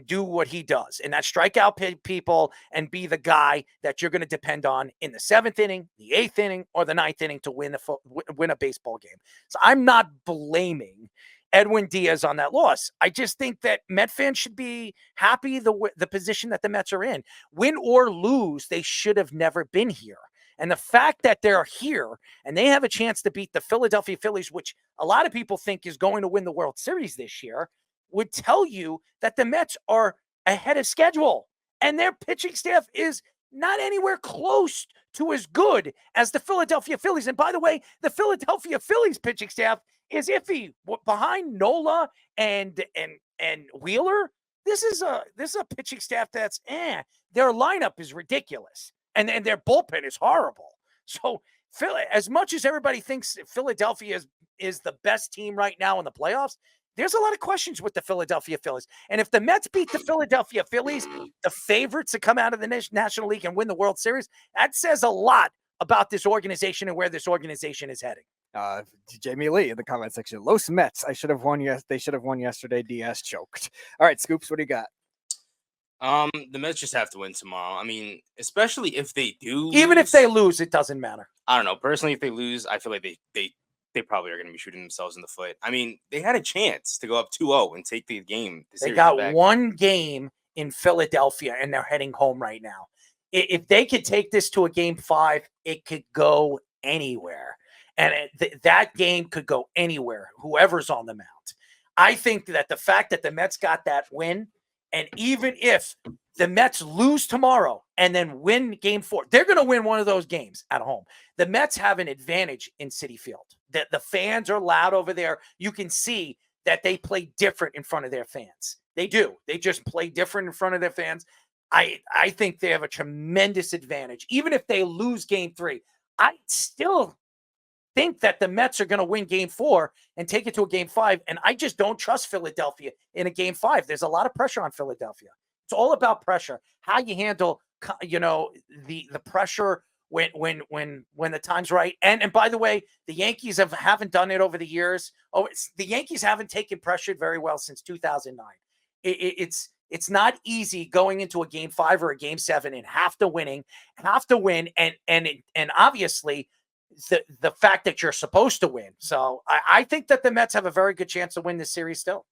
do what he does, and that strike out people and be the guy that you're going to depend on in the 7th inning, the 8th inning, or the 9th inning to win a baseball game. So I'm not blaming Edwin Diaz on that loss. I just think that Met fans should be happy the position that the Mets are in. Win or lose, they should have never been here. And the fact that they're here and they have a chance to beat the Philadelphia Phillies, which a lot of people think is going to win the World Series this year, would tell you that the Mets are ahead of schedule and their pitching staff is not anywhere close to as good as the Philadelphia Phillies. And by the way, the Philadelphia Phillies pitching staff is iffy. Behind Nola and Wheeler, this is a pitching staff that's their lineup is ridiculous and their bullpen is horrible. So as much as everybody thinks Philadelphia is the best team right now in the playoffs, there's a lot of questions with the Philadelphia Phillies. And if the Mets beat the Philadelphia Phillies, the favorites to come out of the National League and win the World Series, that says a lot about this organization and where this organization is heading. Jamie Lee in the comment section. Los Mets. They should have won yesterday. Diaz choked. All right, Scoops, what do you got? The Mets just have to win tomorrow. I mean, especially if they do Even if they lose, it doesn't matter. I don't know. Personally, if they lose, I feel like they probably are going to be shooting themselves in the foot. I mean, they had a chance to go up 2-0 and take the game. They got one game in Philadelphia, and they're heading home right now. If they could take this to a game 5, it could go anywhere. And that game could go anywhere, whoever's on the mound. I think that the fact that the Mets got that win, and even if the Mets lose tomorrow and then win game 4, they're going to win one of those games at home. The Mets have an advantage in Citi Field. The fans are loud over there. You can see that they play different in front of their fans. They do. They just play different in front of their fans. I think they have a tremendous advantage. Even if they lose game 3, I still think that the Mets are going to win game 4 and take it to a game 5. And I just don't trust Philadelphia in a game 5. There's a lot of pressure on Philadelphia. It's all about pressure. How you handle, the pressure when the time's right. And by the way, the Yankees haven't done it over the years. The Yankees haven't taken pressure very well since 2009. It's not easy going into a game 5 or a game 7 and have to win. And obviously, the fact that you're supposed to win. So I think that the Mets have a very good chance to win this series still.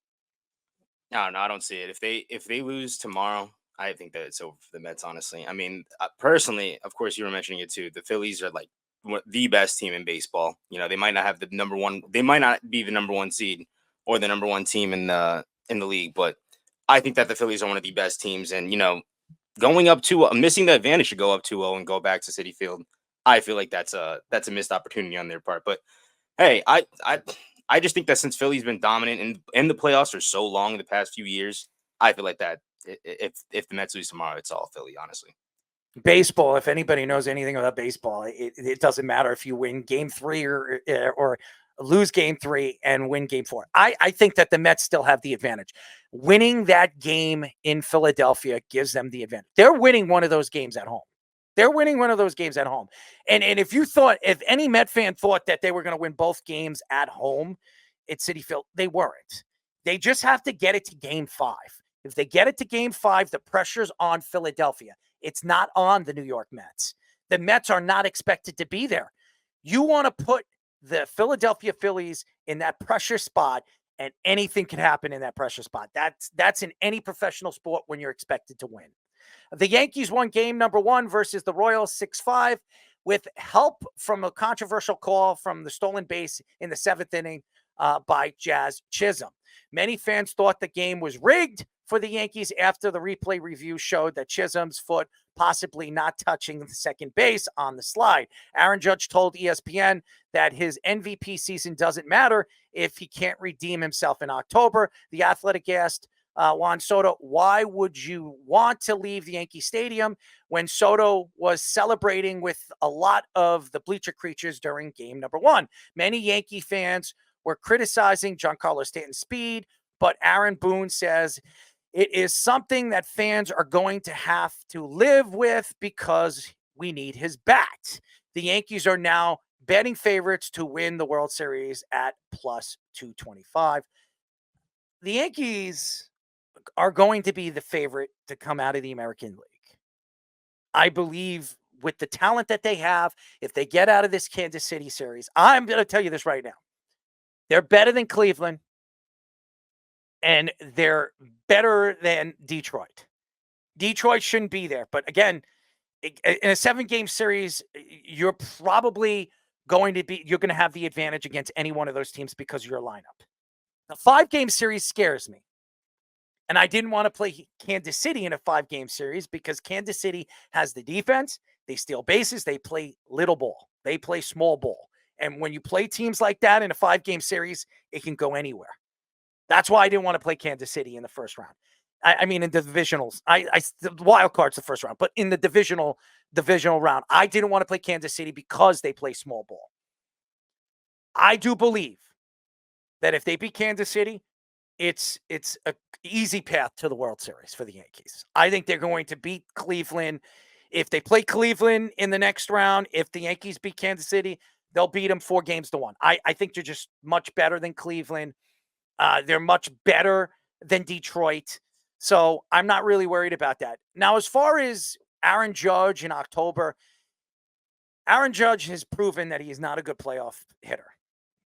No, I don't see it. If they lose tomorrow, I think that it's over for the Mets, honestly. I mean, personally, of course, you were mentioning it too. The Phillies are like the best team in baseball. They might not have the number one. They might not be the number 1 seed or the number 1 team in the league, but I think that the Phillies are one of the best teams. And going up 2-0, missing the advantage to go up 2-0 and go back to Citi Field, I feel like that's a missed opportunity on their part. But hey, I just think that since Philly's been dominant in the playoffs for so long in the past few years, I feel like that if the Mets lose tomorrow, it's all Philly, honestly. Baseball, if anybody knows anything about baseball, it doesn't matter if you win game 3 or lose game 3 and win game 4. I think that the Mets still have the advantage. Winning that game in Philadelphia gives them the advantage. They're winning one of those games at home. And if any Met fan thought that they were going to win both games at home at Citi Field, they weren't. They just have to get it to game 5. If they get it to game 5, the pressure's on Philadelphia. It's not on the New York Mets. The Mets are not expected to be there. You want to put the Philadelphia Phillies in that pressure spot, and anything can happen in that pressure spot. That's in any professional sport when you're expected to win. The Yankees won game number 1 versus the Royals 6-5 with help from a controversial call from the stolen base in the 7th inning by Jazz Chisholm. Many fans thought the game was rigged for the Yankees after the replay review showed that Chisholm's foot possibly not touching the second base on the slide. Aaron Judge told ESPN that his MVP season doesn't matter if he can't redeem himself in October. The Athletic asked Juan Soto, why would you want to leave the Yankee Stadium when Soto was celebrating with a lot of the bleacher creatures during game number 1? Many Yankee fans were criticizing Giancarlo Stanton's speed, but Aaron Boone says it is something that fans are going to have to live with because we need his bat. The Yankees are now betting favorites to win the World Series at plus 225. The Yankees are going to be the favorite to come out of the American League. I believe with the talent that they have, if they get out of this Kansas City series, I'm going to tell you this right now. They're better than Cleveland, and they're better than Detroit. Detroit shouldn't be there. But again, in a 7-game series, you're probably going to have the advantage against any one of those teams because of your lineup. The 5-game series scares me. And I didn't want to play Kansas City in a 5-game series because Kansas City has the defense. They steal bases. They play little ball. They play small ball. And when you play teams like that in a 5-game series, it can go anywhere. That's why I didn't want to play Kansas City in the first round. I mean, in the divisionals, the wild card's the first round, but in the divisional round, I didn't want to play Kansas City because they play small ball. I do believe that if they beat Kansas City, it's an easy path to the World Series for the Yankees. I think they're going to beat Cleveland. If they play Cleveland in the next round, if the Yankees beat Kansas City, they'll beat them 4-1. I think they're just much better than Cleveland. They're much better than Detroit. So I'm not really worried about that. Now, as far as Aaron Judge in October, Aaron Judge has proven that he is not a good playoff hitter.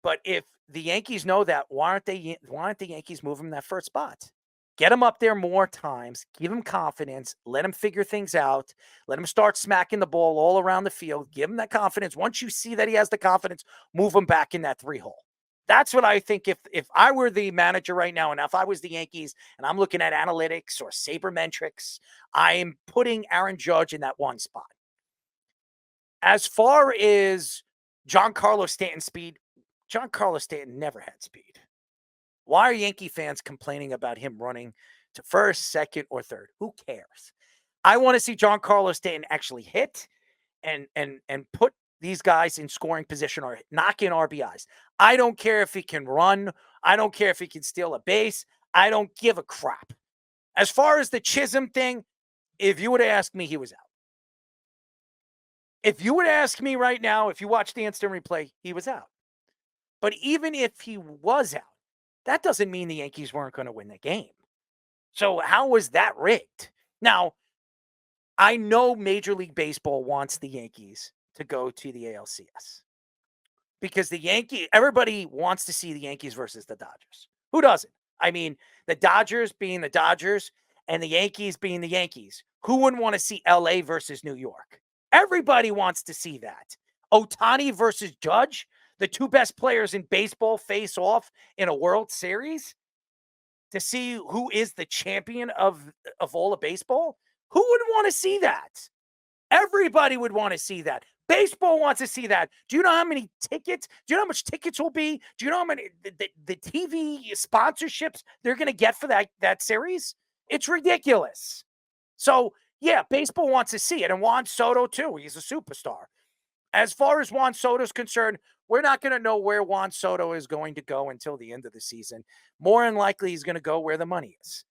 But if the Yankees know that, why aren't the Yankees move him that first spot? Get him up there more times, give him confidence, let him figure things out, let him start smacking the ball all around the field, give him that confidence. Once you see that he has the confidence, move him back in that 3-hole. That's what I think. If I were the manager right now, and if I was the Yankees and I'm looking at analytics or sabermetrics, I am putting Aaron Judge in that 1 spot. As far as Giancarlo Stanton's speed, Giancarlo Stanton never had speed. Why are Yankee fans complaining about him running to first, second, or third? Who cares? I want to see Giancarlo Stanton actually hit and put these guys in scoring position or knock in RBIs. I don't care if he can run. I don't care if he can steal a base. I don't give a crap. As far as the Chisholm thing, if you would have asked me, he was out. If you would ask me right now, if you watch the instant replay, he was out. But even if he was out, that doesn't mean the Yankees weren't going to win the game. So how was that rigged? Now, I know Major League Baseball wants the Yankees to go to the ALCS because everybody wants to see the Yankees versus the Dodgers. Who doesn't? I mean, the Dodgers being the Dodgers and the Yankees being the Yankees. Who wouldn't want to see LA versus New York? Everybody wants to see that. Ohtani versus Judge, the 2 best players in baseball face off in a World Series to see who is the champion of all of baseball. Who wouldn't want to see that? Everybody would want to see that. Baseball wants to see that. Do you know how many tickets? Do you know how much tickets will be? Do you know how many the TV sponsorships they're going to get for that series? It's ridiculous. So, yeah, baseball wants to see it. And Juan Soto, too. He's a superstar. As far as Juan Soto's concerned, we're not going to know where Juan Soto is going to go until the end of the season. More than likely, he's going to go where the money is.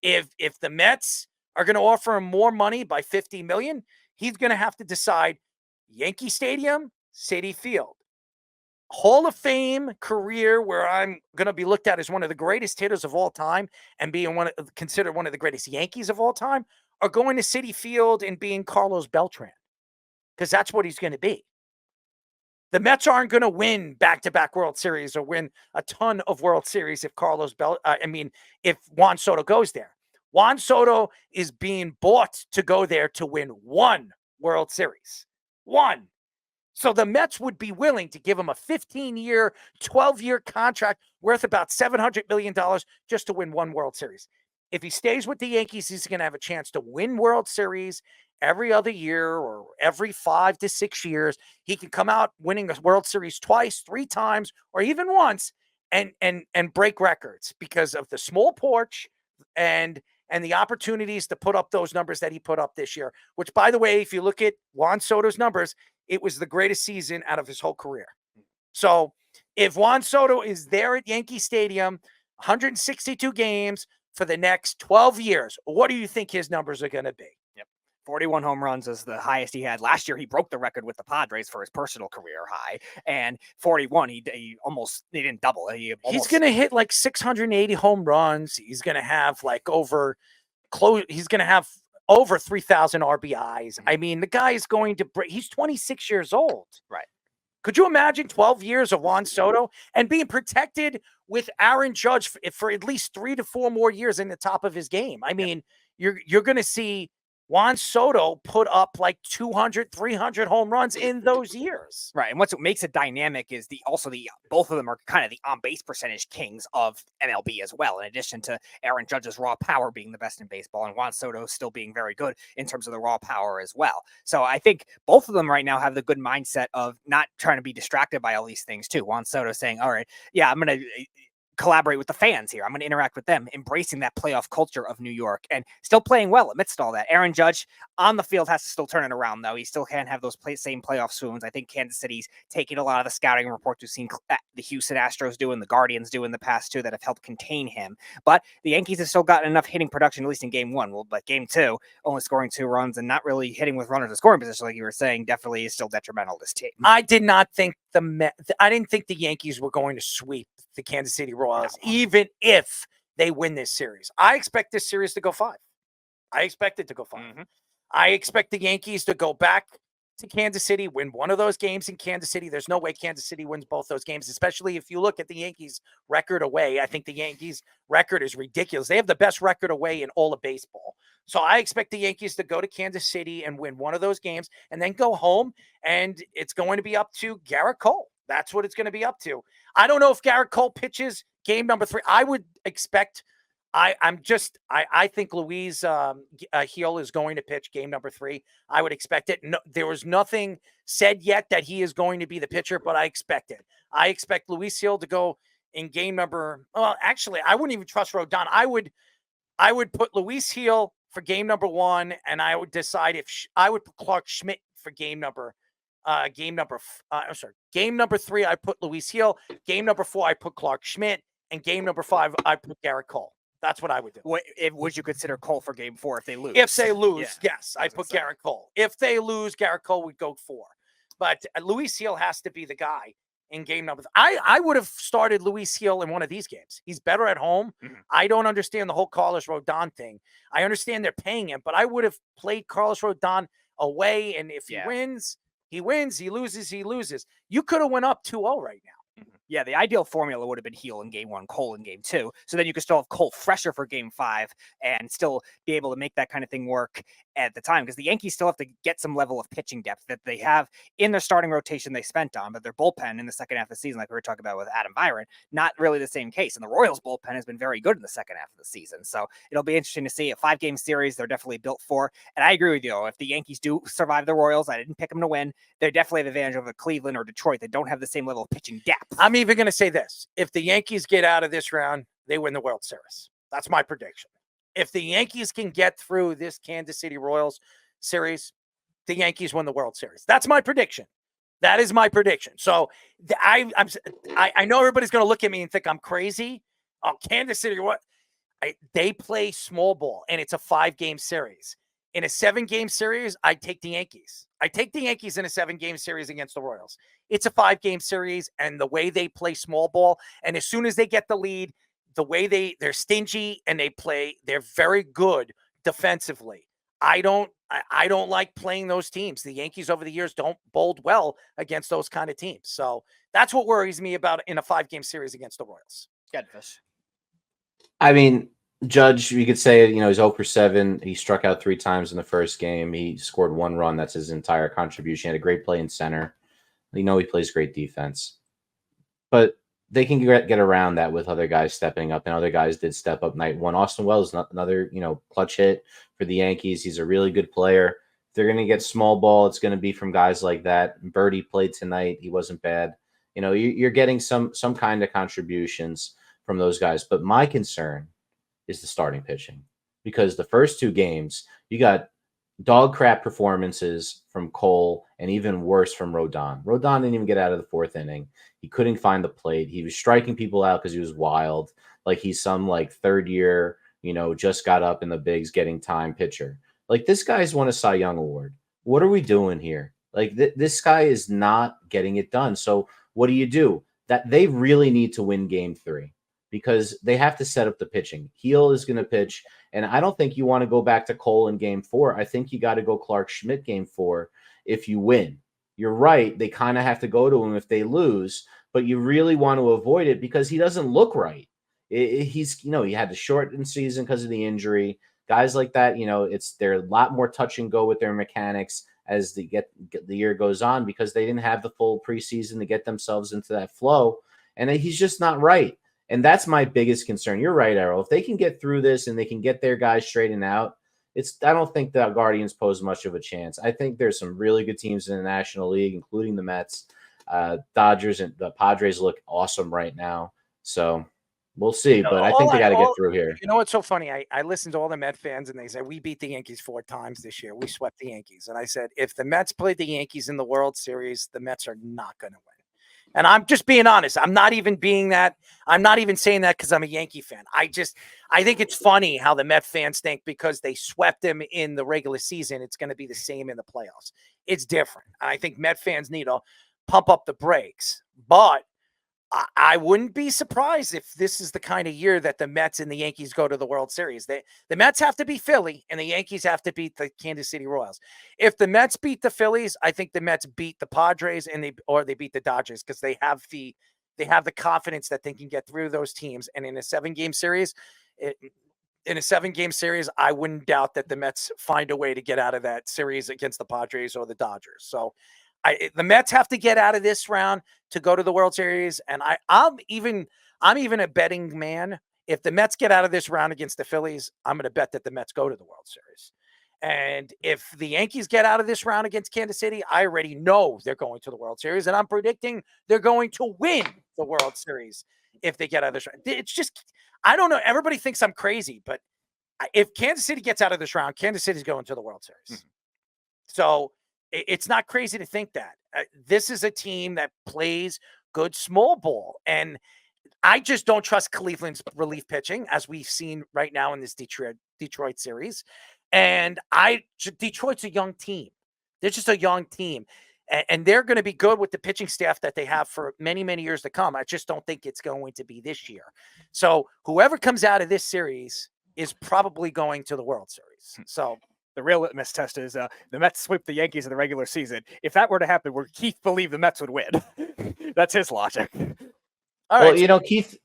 If the Mets are going to offer him more money by $50 million, he's going to have to decide Yankee Stadium, Citi Field. Hall of Fame career where I'm going to be looked at as one of the greatest hitters of all time and being considered one of the greatest Yankees of all time, are going to Citi Field and being Carlos Beltran, because that's what he's going to be. The Mets aren't going to win back-to-back World Series or win a ton of World Series if if Juan Soto goes there. Juan Soto is being bought to go there to win 1 World Series. 1. So the Mets would be willing to give him a 15-year, 12-year contract worth about $700 million just to win 1 World Series. If he stays with the Yankees, he's going to have a chance to win World Series every other year or every 5 to 6 years. He can come out winning a World Series twice, 3 times, or even once and break records because of the small porch and the opportunities to put up those numbers that he put up this year, which, by the way, if you look at Juan Soto's numbers, it was the greatest season out of his whole career. So If Juan Soto is there at Yankee Stadium, 162 games for the next 12 years, what do you think his numbers are going to be? 41 home runs is the highest he had. Last year, he broke the record with the Padres for his personal career high. And 41, he didn't double. He's going to hit like 680 home runs. He's going to have like he's going to have over 3,000 RBIs. I mean, the guy is going to break. He's 26 years old. Right. Could you imagine 12 years of Juan Soto and being protected with Aaron Judge for at least 3 to 4 more years in the top of his game? I mean, you're going to see Juan Soto put up like 200, 300 home runs in those years. Right. And what makes it dynamic is both of them are kind of the on-base percentage kings of MLB as well, in addition to Aaron Judge's raw power being the best in baseball and Juan Soto still being very good in terms of the raw power as well. So I think both of them right now have the good mindset of not trying to be distracted by all these things too. Juan Soto saying, all right, yeah, I'm going to collaborate with the fans here. I'm going to interact with them, embracing that playoff culture of New York and still playing well amidst all that. Aaron Judge on the field has to still turn it around, though. He still can't have those same playoff swoons. I think Kansas City's taking a lot of the scouting reports we've seen the Houston Astros do and the Guardians do in the past too that have helped contain him. But the Yankees have still gotten enough hitting production, at least in game 1. Well, but game 2, only scoring 2 runs and not really hitting with runners in scoring position, like you were saying, definitely is still detrimental to this team. I didn't think the Yankees were going to sweep the Kansas City Royals, even if they win this series. I expect this series to go 5. I expect it to go 5. Mm-hmm. I expect the Yankees to go back to Kansas City, win one of those games in Kansas City. There's no way Kansas City wins both those games, especially if you look at the Yankees' record away. I think the Yankees' record is ridiculous. They have the best record away in all of baseball. So I expect the Yankees to go to Kansas City and win one of those games and then go home, and it's going to be up to Garrett Cole. That's what it's going to be up to. I don't know if Garrett Cole pitches game number 3. I would expect I think Luis Gil is going to pitch game number 3. I would expect it. No, there was nothing said yet that he is going to be the pitcher, but I expect it. I expect Luis Gil to go in game number. Well, actually, I wouldn't even trust Rodon. I would put Luis Gil for game number 1, and I would decide if I would put Clark Schmidt for game number 3. I put Luis Gil. Game number 4, I put Clark Schmidt, and game number 5, I put Garrett Cole. That's what I would do. Would you consider Cole for game 4 if they lose? If they lose, yes, I put Garrett Cole. If they lose, Garrett Cole would go 4. But Luis Gil has to be the guy in game number. I would have started Luis Gil in one of these games. He's better at home. Mm-hmm. I don't understand the whole Carlos Rodon thing. I understand they're paying him, but I would have played Carlos Rodon away, and if he wins, he wins. He loses, he loses. You could have went up 2-0 right now. Yeah, the ideal formula would have been Gil in game 1, Cole in game 2. So then you could still have Cole fresher for game 5 and still be able to make that kind of thing work at the time, because the Yankees still have to get some level of pitching depth that they have in their starting rotation they spent on, but their bullpen in the second half of the season, like we were talking about with Adam Byron, not really the same case. And the Royals bullpen has been very good in the second half of the season. So it'll be interesting to see. A 5-game series they're definitely built for. And I agree with you. If the Yankees do survive the Royals, I didn't pick them to win. They definitely have advantage over Cleveland or Detroit. They don't have the same level of pitching depth. I'm even going to say this. If the Yankees get out of this round, they win the World Series. That's my prediction. If the Yankees can get through this Kansas City Royals series, the Yankees win the World Series. That's my prediction. That is my prediction. So I know everybody's going to look at me and think I'm crazy. Oh, Kansas City, what? They play small ball, and it's a 5-game series. In a 7-game series, I take the Yankees. I take the Yankees in a 7-game series against the Royals. It's a 5-game series, and the way they play small ball, and as soon as they get the lead, the way they're stingy and they're very good defensively. I don't like playing those teams. The Yankees over the years don't bowl well against those kind of teams. So that's what worries me about in a 5-game series against the Royals. Goodness. I mean, Judge, you could say, he's 0 for 7. He struck out 3 times in the first game. He scored 1 run. That's his entire contribution. He had a great play in center. He plays great defense. But they can get around that with other guys stepping up, and other guys did step up night 1. Austin Wells, another, clutch hit for the Yankees. He's a really good player. If they're going to get small ball, it's going to be from guys like that. Birdie played tonight. He wasn't bad. You're getting some kind of contributions from those guys. But my concern is the starting pitching, because the first 2 games, you got dog crap performances from Cole and even worse from Rodon. Rodon didn't even get out of the 4th inning. He couldn't find the plate. He was striking people out because he was wild. Like he's some like 3rd year, just got up in the bigs getting time pitcher. Like this guy's won a Cy Young Award. What are we doing here? Like this guy is not getting it done. So what do? That they really need to win game 3 because they have to set up the pitching. Heel is going to pitch. And I don't think you want to go back to Cole in game 4. I think you got to go Clark Schmidt game 4 if you win. You're right. They kind of have to go to him if they lose, but you really want to avoid it because he doesn't look right. He's, he had the shortened season because of the injury. Guys like that, they're a lot more touch and go with their mechanics as the year goes on because they didn't have the full preseason to get themselves into that flow. And he's just not right. And that's my biggest concern. You're right, Errol. If they can get through this and they can get their guys straightened out, I don't think the Guardians pose much of a chance. I think there's some really good teams in the National League, including the Mets. Dodgers and the Padres look awesome right now. So we'll see. But I think they got to get through here. You know what's so funny? I listened to all the Met fans, and they said, we beat the Yankees 4 times this year. We swept the Yankees. And I said, if the Mets played the Yankees in the World Series, the Mets are not going to win. And I'm just being honest. I'm not even saying that because I'm a Yankee fan. I think it's funny how the Met fans think because they swept them in the regular season, it's going to be the same in the playoffs. It's different. I think Met fans need to pump up the brakes. But I wouldn't be surprised if this is the kind of year that the Mets and the Yankees go to the World Series. The Mets have to beat Philly, and the Yankees have to beat the Kansas City Royals. If the Mets beat the Phillies, I think the Mets beat the Padres or they beat the Dodgers because they have the confidence that they can get through those teams. And in a 7-game series, I wouldn't doubt that the Mets find a way to get out of that series against the Padres or the Dodgers. So the Mets have to get out of this round to go to the World Series. And I'm even a betting man. If the Mets get out of this round against the Phillies, I'm going to bet that the Mets go to the World Series. And if the Yankees get out of this round against Kansas City, I already know they're going to the World Series. And I'm predicting they're going to win the World Series if they get out of this round. It's just, I don't know. Everybody thinks I'm crazy, but if Kansas City gets out of this round, Kansas City's going to the World Series. Mm-hmm. So it's not crazy to think that. This is a team that plays good small ball. And I just don't trust Cleveland's relief pitching, as we've seen right now in this Detroit series. And Detroit's a young team. They're just a young team. And they're going to be good with the pitching staff that they have for many, many years to come. I just don't think it's going to be this year. So whoever comes out of this series is probably going to the World Series. So the real litmus test is the Mets sweep the Yankees in the regular season. If that were to happen, would Keith believe the Mets would win? That's his logic. All right. Well, Keith,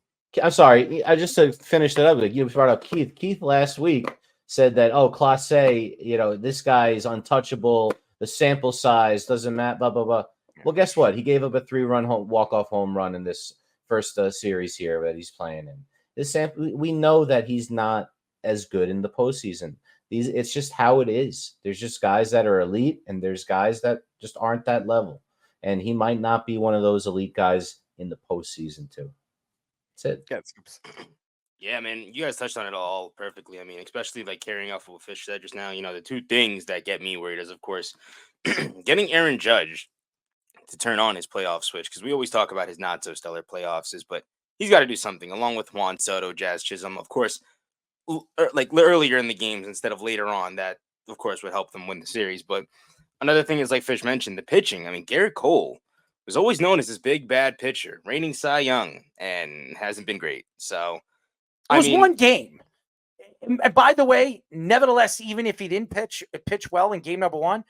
I'm sorry. I just to finish that up. You brought up Keith. Keith last week said that, Clase, this guy is untouchable. The sample size doesn't matter, blah, blah, blah. Well, guess what? He gave up a 3-run walk-off home run in this first series here that he's playing in. This sample, we know that he's not as good in the postseason. It's just how it is. There's just guys that are elite, and there's guys that just aren't that level. And he might not be one of those elite guys in the postseason, too. That's it. Yeah, man, you guys touched on it all perfectly. I mean, especially like carrying off of what Fish said just now. The 2 things that get me worried is, of course, getting Aaron Judge to turn on his playoff switch, because we always talk about his not so stellar playoffs, but he's got to do something along with Juan Soto, Jazz Chisholm, of course. Like earlier in the games instead of later on, that of course would help them win the series. But another thing is, like Fish mentioned, the pitching. I mean, Garrett Cole was always known as this big bad pitcher, reigning Cy Young, and hasn't been great. So it was one game. And by the way, nevertheless, even if he didn't pitch well in game number 1,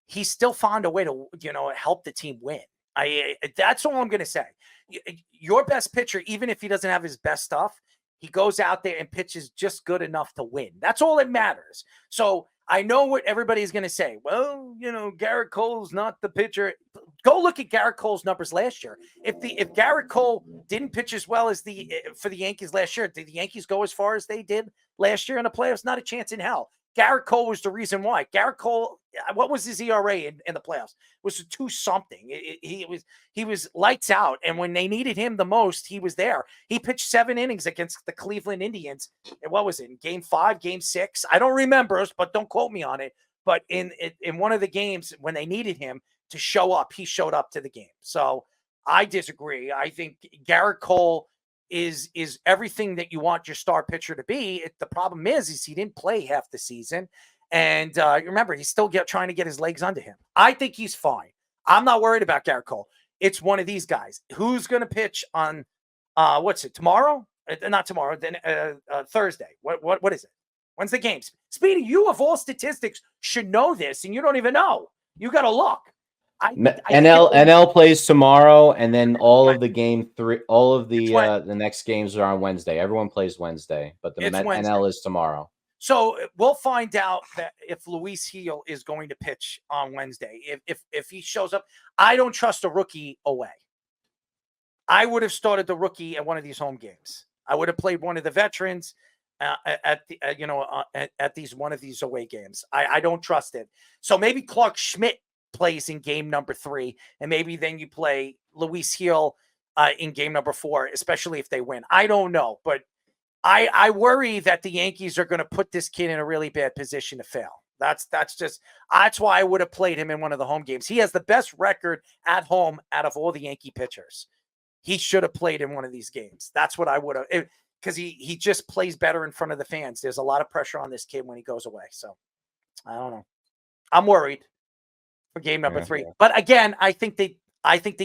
he still found a way to help the team win. That's all I'm going to say. Your best pitcher, even if he doesn't have his best stuff, he goes out there and pitches just good enough to win. That's all that matters. So I know what everybody's going to say. Well, Garrett Cole's not the pitcher. Go look at Garrett Cole's numbers last year. If Garrett Cole didn't pitch as well as for the Yankees last year, did the Yankees go as far as they did last year in the playoffs? Not a chance in hell. Garrett Cole was the reason why. Garrett Cole, what was his ERA in the playoffs? It was 2-something. He was lights out, and when they needed him the most, he was there. He pitched 7 innings against the Cleveland Indians. And what was it? In game 5, game 6? I don't remember, but don't quote me on it. But in one of the games when they needed him to show up, he showed up to the game. So I disagree. I think Garrett Cole is everything that you want your star pitcher to be. The problem is he didn't play half the season. And remember, he's still trying to get his legs under him. I think he's fine. I'm not worried about Garrett Cole. It's one of these guys. Who's going to pitch on, tomorrow? Not tomorrow, then Thursday. What is it? When's the games? Speedy, you of all statistics should know this, and you don't even know. You got to look. NL plays tomorrow, and then all of the next games are on Wednesday. Everyone plays Wednesday, but the NL is tomorrow. So we'll find out that if Luis Gil is going to pitch on Wednesday. If he shows up, I don't trust a rookie away. I would have started the rookie at one of these home games. I would have played one of the veterans at one of these away games. I don't trust it. So maybe Clark Schmidt plays in game number 3, and maybe then you play Luis Gil in game number 4, especially if they win. I don't know, but I worry that the Yankees are going to put this kid in a really bad position to fail. That's why I would have played him in one of the home games. He has the best record at home out of all the Yankee pitchers. He should have played in one of these games. That's what I would have, because he just plays better in front of the fans. There's a lot of pressure on this kid when he goes away. So I don't know. I'm worried for game number 3. Yeah. But again, I think the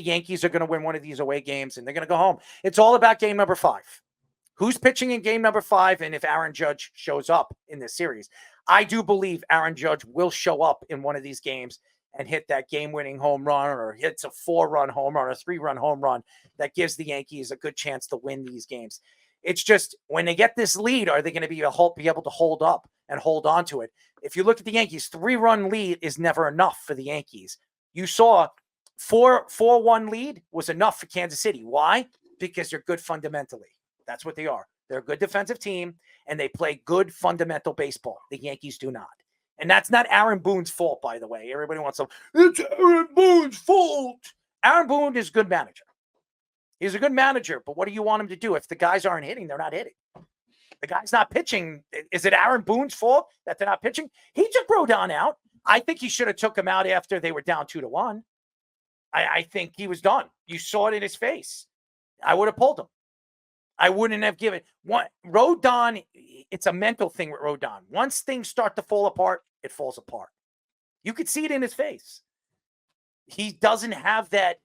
Yankees are going to win one of these away games, and they're going to go home. It's all about game number 5. Who's pitching in game number 5, and if Aaron Judge shows up in this series. I do believe Aaron Judge will show up in one of these games and hit that game-winning home run, or hits a 4-run home run or 3-run home run that gives the Yankees a good chance to win these games. It's just when they get this lead, are they going to be able to hold up and hold on to it? If you look at the Yankees, 3-run lead is never enough for the Yankees. You saw 4-1 lead was enough for Kansas City. Why? Because they're good fundamentally. That's what they are. They're a good defensive team, and they play good fundamental baseball. The Yankees do not. And that's not Aaron Boone's fault, by the way. Everybody wants to, it's Aaron Boone's fault. Aaron Boone is a good manager. He's a good manager, but what do you want him to do? If the guys aren't hitting, they're not hitting. The guy's not pitching. Is it Aaron Boone's fault that they're not pitching? He took Rodon out. I think he should have took him out after they were down 2-1. I think he was done. You saw it in his face. I would have pulled him. I wouldn't have given one. Rodon, it's a mental thing with Rodon. Once things start to fall apart, it falls apart. You could see it in his face. He doesn't have the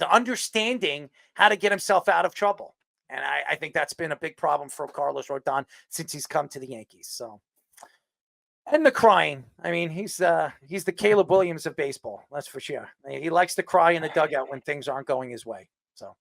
understanding how to get himself out of trouble. And I think that's been a big problem for Carlos Rodon since he's come to the Yankees. So, and the crying. I mean, he's the Caleb Williams of baseball. That's for sure. I mean, he likes to cry in the dugout when things aren't going his way. So.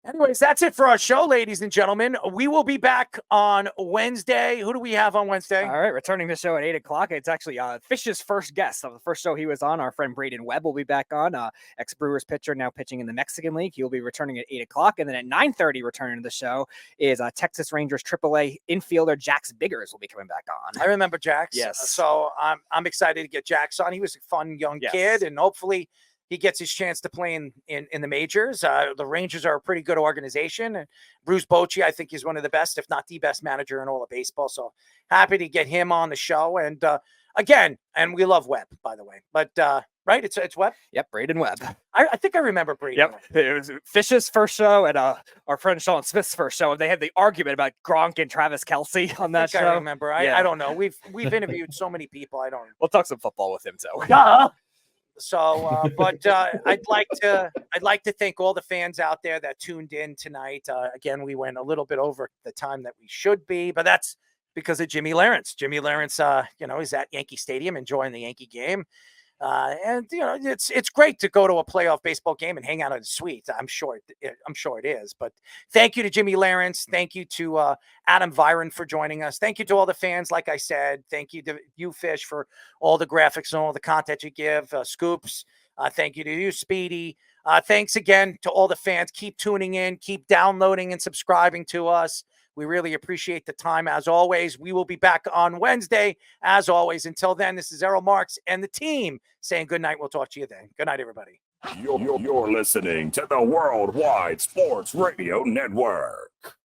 Anyways, that's it for our show, ladies and gentlemen. We will be back on Wednesday. Who do we have on Wednesday? All right, returning the show at 8 o'clock. It's actually Fish's first guest of the first show he was on. Our friend Braden Webb will be back on. Ex-Brewers pitcher, now pitching in the Mexican League. He will be returning at 8 o'clock. And then at 9:30, returning to the show is Texas Rangers AAA infielder Jax Biggers will be coming back on. I remember Jax. Yes. So I'm excited to get Jax on. He was a fun young kid, and hopefully he gets his chance to play in the majors. The Rangers are a pretty good organization. And Bruce Bochy, I think, is one of the best, if not the best manager in all of baseball. So happy to get him on the show. And again, and we love Webb, by the way. But right, it's Webb. Yep, Braden Webb. I think I remember Braden. Yep, it was Fish's first show and our friend Sean Smith's first show. They had the argument about Gronk and Travis Kelce on that show. I remember. I don't know. We've interviewed so many people. I don't. We'll talk some football with him too. So, but I'd like to thank all the fans out there that tuned in tonight. Again, we went a little bit over the time that we should be, but that's because of Jimmy Lawrence. Jimmy Lawrence, is at Yankee Stadium enjoying the Yankee game. And it's great to go to a playoff baseball game and hang out in the suite. I'm sure it is. But thank you to Jimmy Lawrence. Thank you to Adam Viron for joining us. Thank you to all the fans. Like I said, thank you to you, Fish, for all the graphics and all the content you give. Scoops. Thank you to you, Speedy. Thanks again to all the fans. Keep tuning in. Keep downloading and subscribing to us. We really appreciate the time, as always. We will be back on Wednesday, as always. Until then, this is Errol Marks and the team saying good night. We'll talk to you then. Good night, everybody. You're listening to the Worldwide Sports Radio Network.